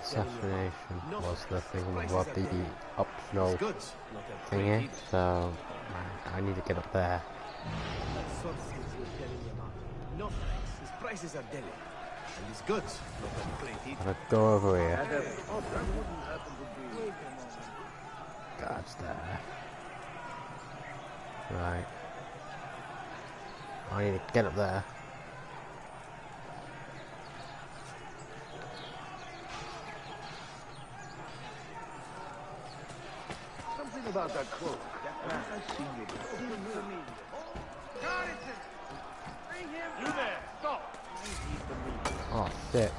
Assassination was the thing about the optional thingy, so I need to get up there. No thanks. His prices are deadly. And his goods look like great eat. I'm gonna go over here. God's there. Right. I need to get up there. Something about that cloak. I've seen you before. You there! Stop! Oh shit.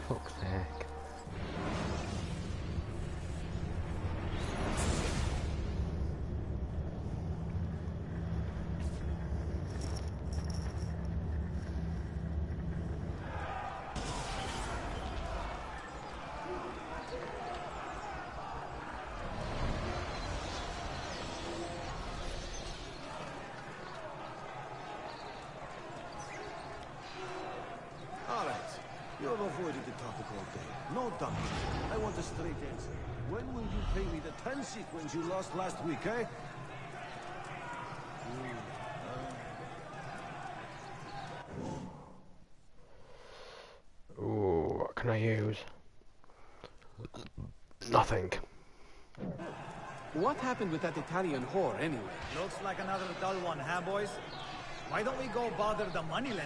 Fuck's sake. You have avoided the topic all day. No doubt. I want a straight answer. When will you pay me the 10 sequins you lost last week, eh? Ooh, what can I use? Nothing. What happened with that Italian whore, anyway? Looks like another dull one, huh, boys? Why don't we go bother the moneylender?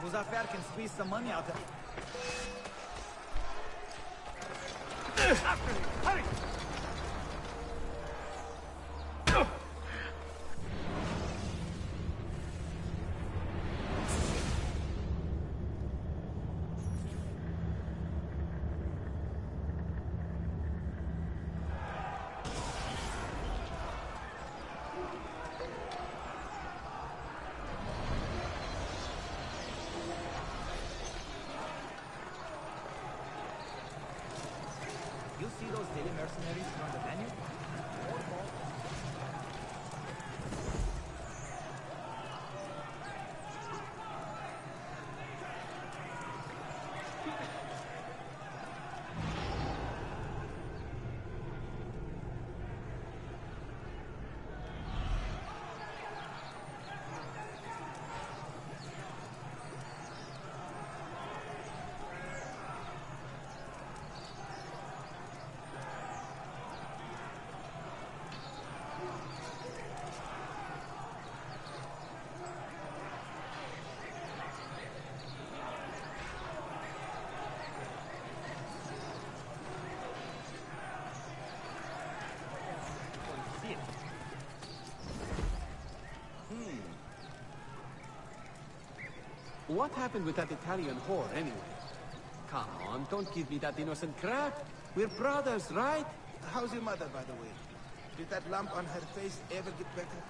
Muzaffer can squeeze some money out of... After me! Hurry! You see those daily mercenaries from the menu? What happened with that Italian whore, anyway? Come on, don't give me that innocent crap. We're brothers, right? How's your mother, by the way? Did that lump on her face ever get better?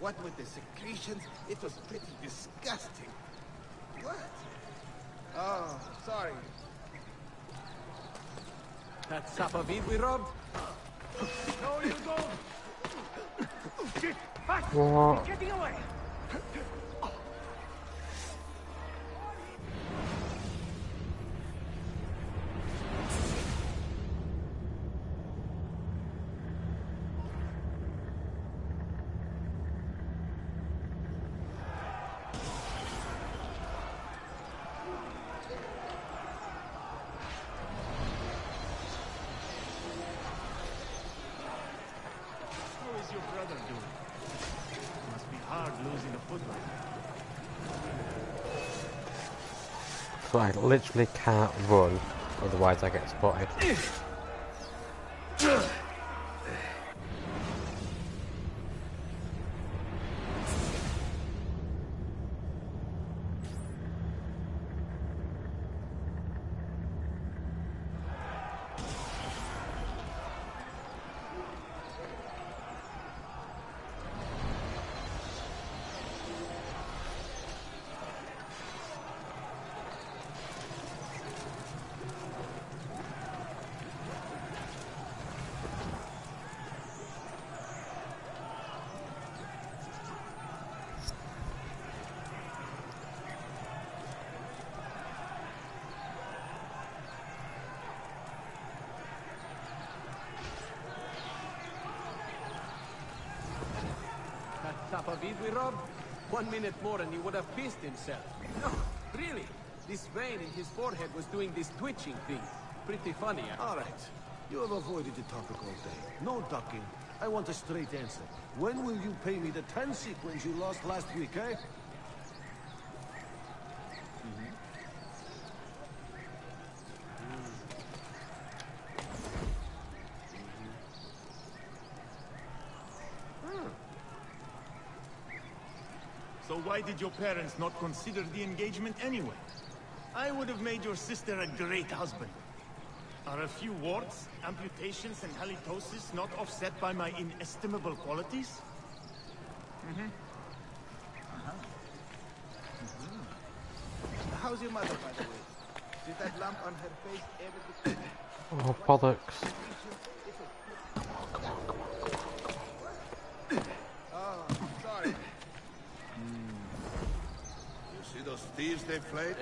What with the secretions? It was pretty disgusting. What? Oh, sorry. That Safavid we robbed? No, you don't! Get back! What? He's getting away! How is your brother doing? Must be hard losing a foot like that. So I literally can't run, otherwise I get spotted. Safavid we robbed? 1 minute more and he would have pissed himself. No, really. This vein in his forehead was doing this twitching thing. Pretty funny, huh? All right. You have avoided the topic all day. No ducking. I want a straight answer. When will you pay me the 10 sequins you lost last week, eh? So why did your parents not consider the engagement anyway? I would have made your sister a great husband. Are a few warts, amputations, and halitosis not offset by my inestimable qualities? How's your mother, by the way? Did that lump on her face ever get better? Oh, bollocks. Oh, sorry. You see those thieves they flayed?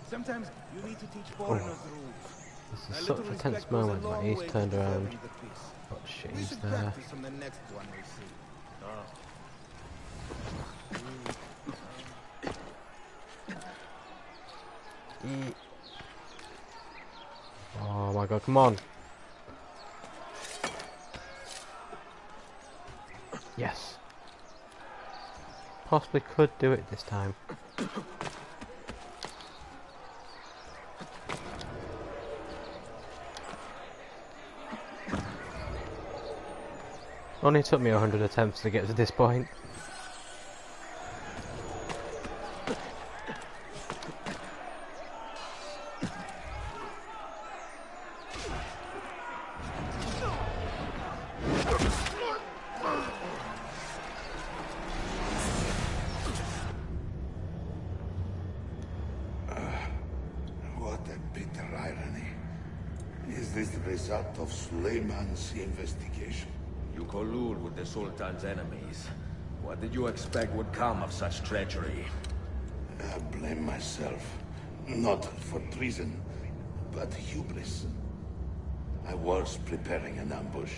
Sometimes you need to teach foreigners rules. This is such a tense moment when he's turned around. What shit We is should there? practice on the next one we see. Oh my god, come on. Yes. Possibly could do it this time. Only took me 100 attempts to get to this point. What a bitter irony. Is this the result of Suleiman's investigation? You collude with the Sultan's enemies. What did you expect would come of such treachery? I blame myself. Not for treason, but hubris. I was preparing an ambush.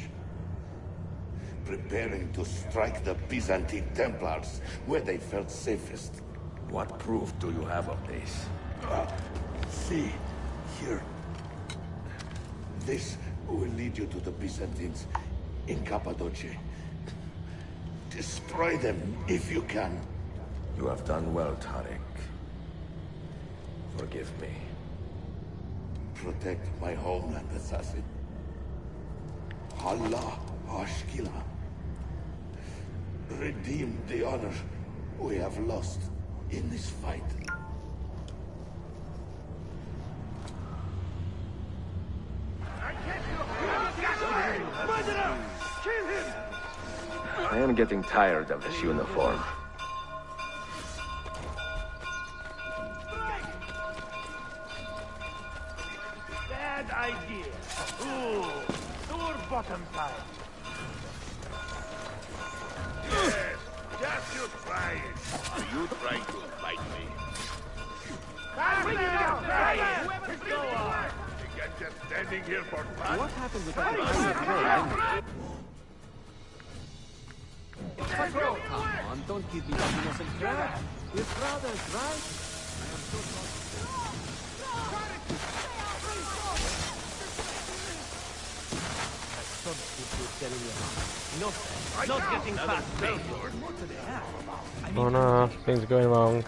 Preparing to strike the Byzantine Templars where they felt safest. What proof do you have of this? See, here. This will lead you to the Byzantines in Cappadocia. Destroy them if you can. You have done well, Tariq. Forgive me. Protect my homeland, assassin. Allah Ashkila. Redeem the honor we have lost in this fight. I am getting tired of this uniform. Bad idea. Ooh, sore bottom time. Yes, just you try it. Are you trying to fight me? Bring it down! Go on! You can't just standing here for fun. What happened with that? Patrol, come on, don't give me that innocent crap. We're brothers, right? I am so sorry. That's so stupid you're telling me about. No, not getting past me. What do they have about? I mean, Oh no, things are going wrong.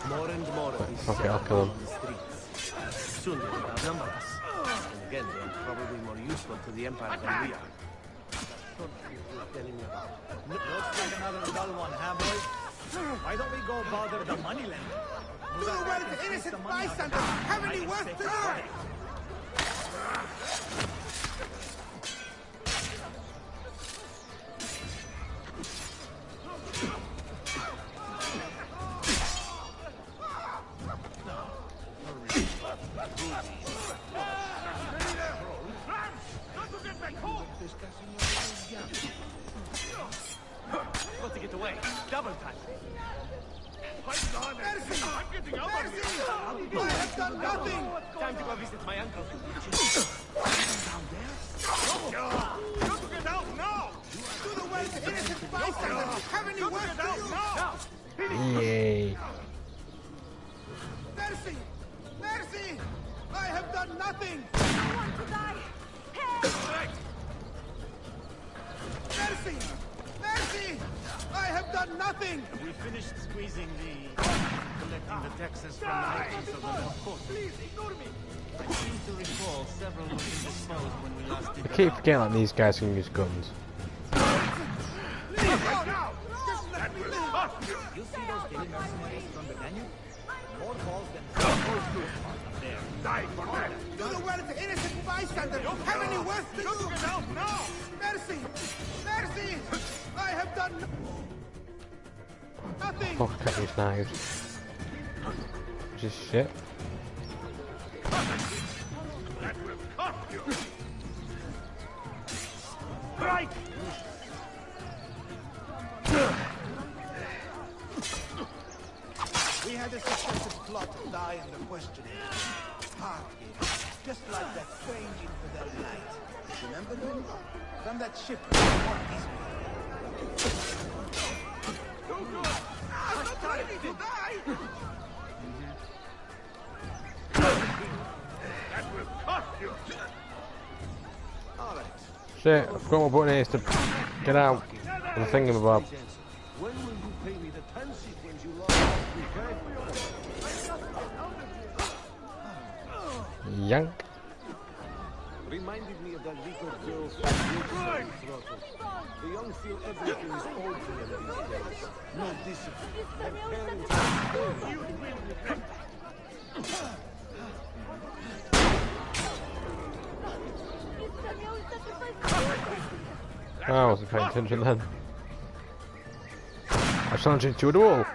more and more of these Okay, I'll kill him. on the streets. Soon they will outnumber us. And again, they are probably more useful to the Empire than we are. Don't you telling me about? Looks like another dull one, huh, boys? Why don't we go bother the moneylender? Do the well to innocent bystanders have any work to do? Got to get away. Double time. I'm getting out of here. I have done nothing! Time to go visit my uncle. Down there? You get out now! Do the well to innocent bystanders have any work to do? Yay. Mercy! Mercy! I have done nothing! I want to die. Hey! Mercy! Mercy! I have done nothing! We finished squeezing collecting the taxes from the merchants of the North Coast. Please, ignore me! I seem to recall several were indisposed when we last did I the keep round. forgetting like these guys can use guns. Leave now! Just let me live! You see those daily mercenaries from the Danube? More balls than those groups up there. Die for that! Do the well to innocent bystanders have any work to do? Get out now! Mercy! Mercy! I have done nothing! Fuck, I can't use knives. Just shit. That will cost you! Right! We had a successive plot die in the questioning. Heart gave us. Just like that strange infidel knight. Remember them? From that ship. I'm ready to die! That will cost you! All right. Shit, I forgot what button it is to get out of the thingamabob. When will you pay me the time sequence you lost? Yank. Reminded me of that little girl from Throttle. The young feel everything is old for them these days. No discipline. And parents are you will I wasn't paying attention then. I challenged you to a duel.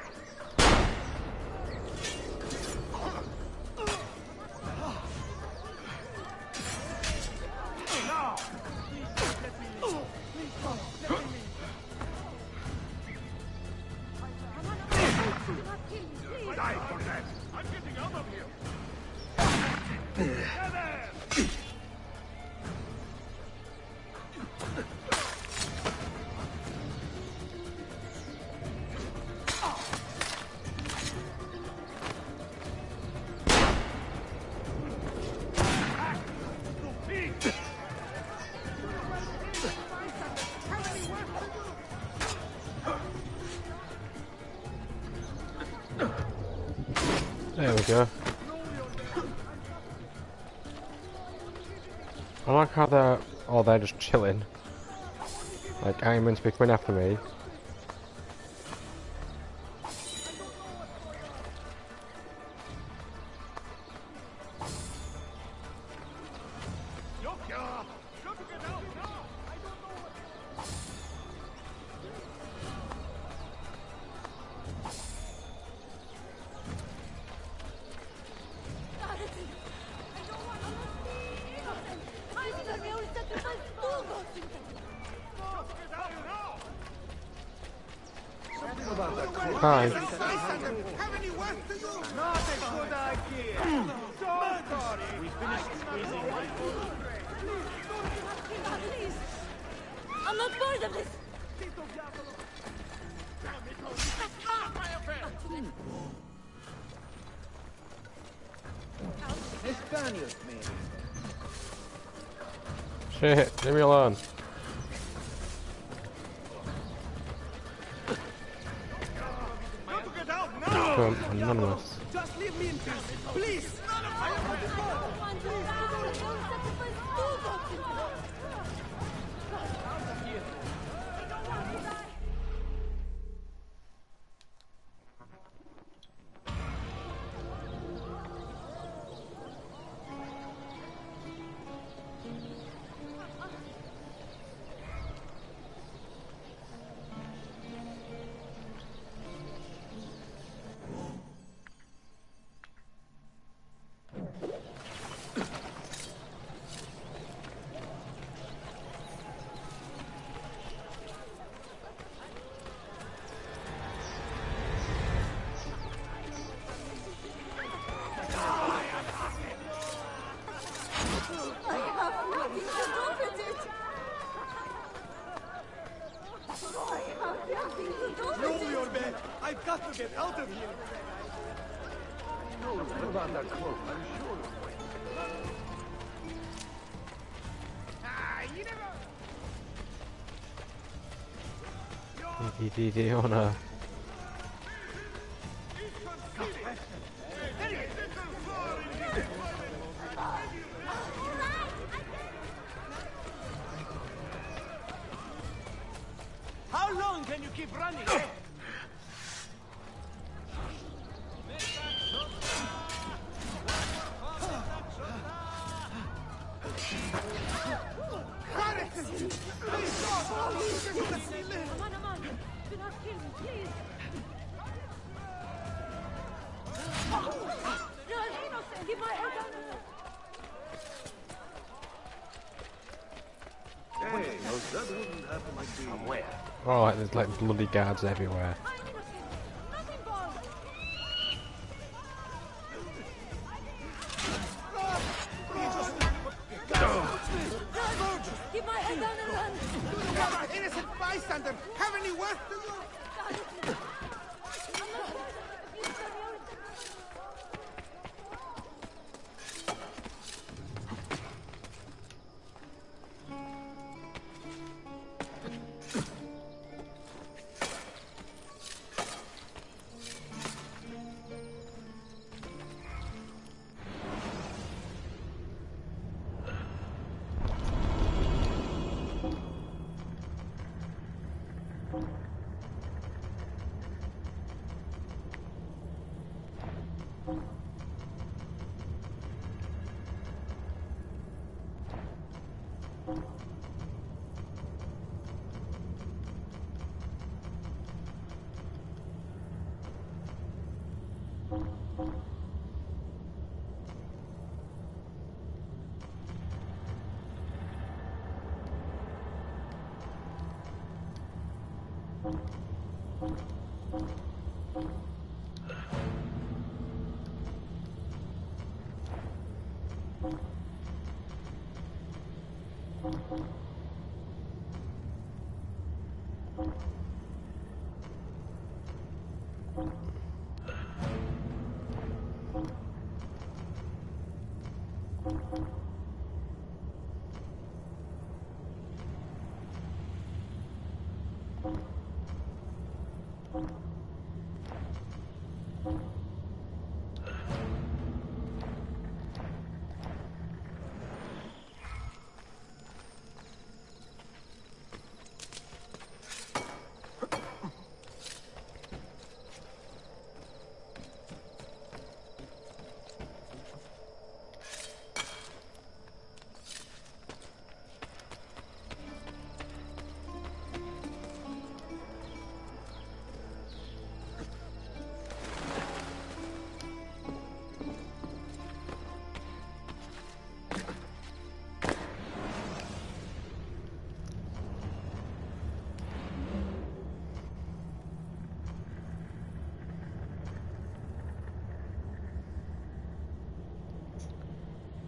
There we go. I like how they're just chilling. Like, I ain't meant to be coming after me. Hi. I'm not part of this. Shit, leave me alone. Anonymous. Just leave me in peace, please! Move your bed! I've got to get out of here! No, put on that cloak, I'm sure. Oh no. How long can you keep running? Do not kill me, please. You're innocent. Keep my head down. Hey, no, that wouldn't happen like this. Somewhere. Oh, like, there's like bloody guards everywhere. He just You are an innocent bystander. Have any worth to you?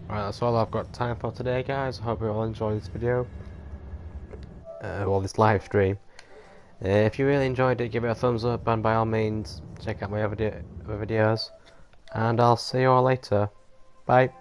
Right, that's all I've got time for today, guys. I hope you all enjoyed this video, or this live stream. If you really enjoyed it, give it a thumbs up, and by all means, check out my other videos. And I'll see you all later. Bye.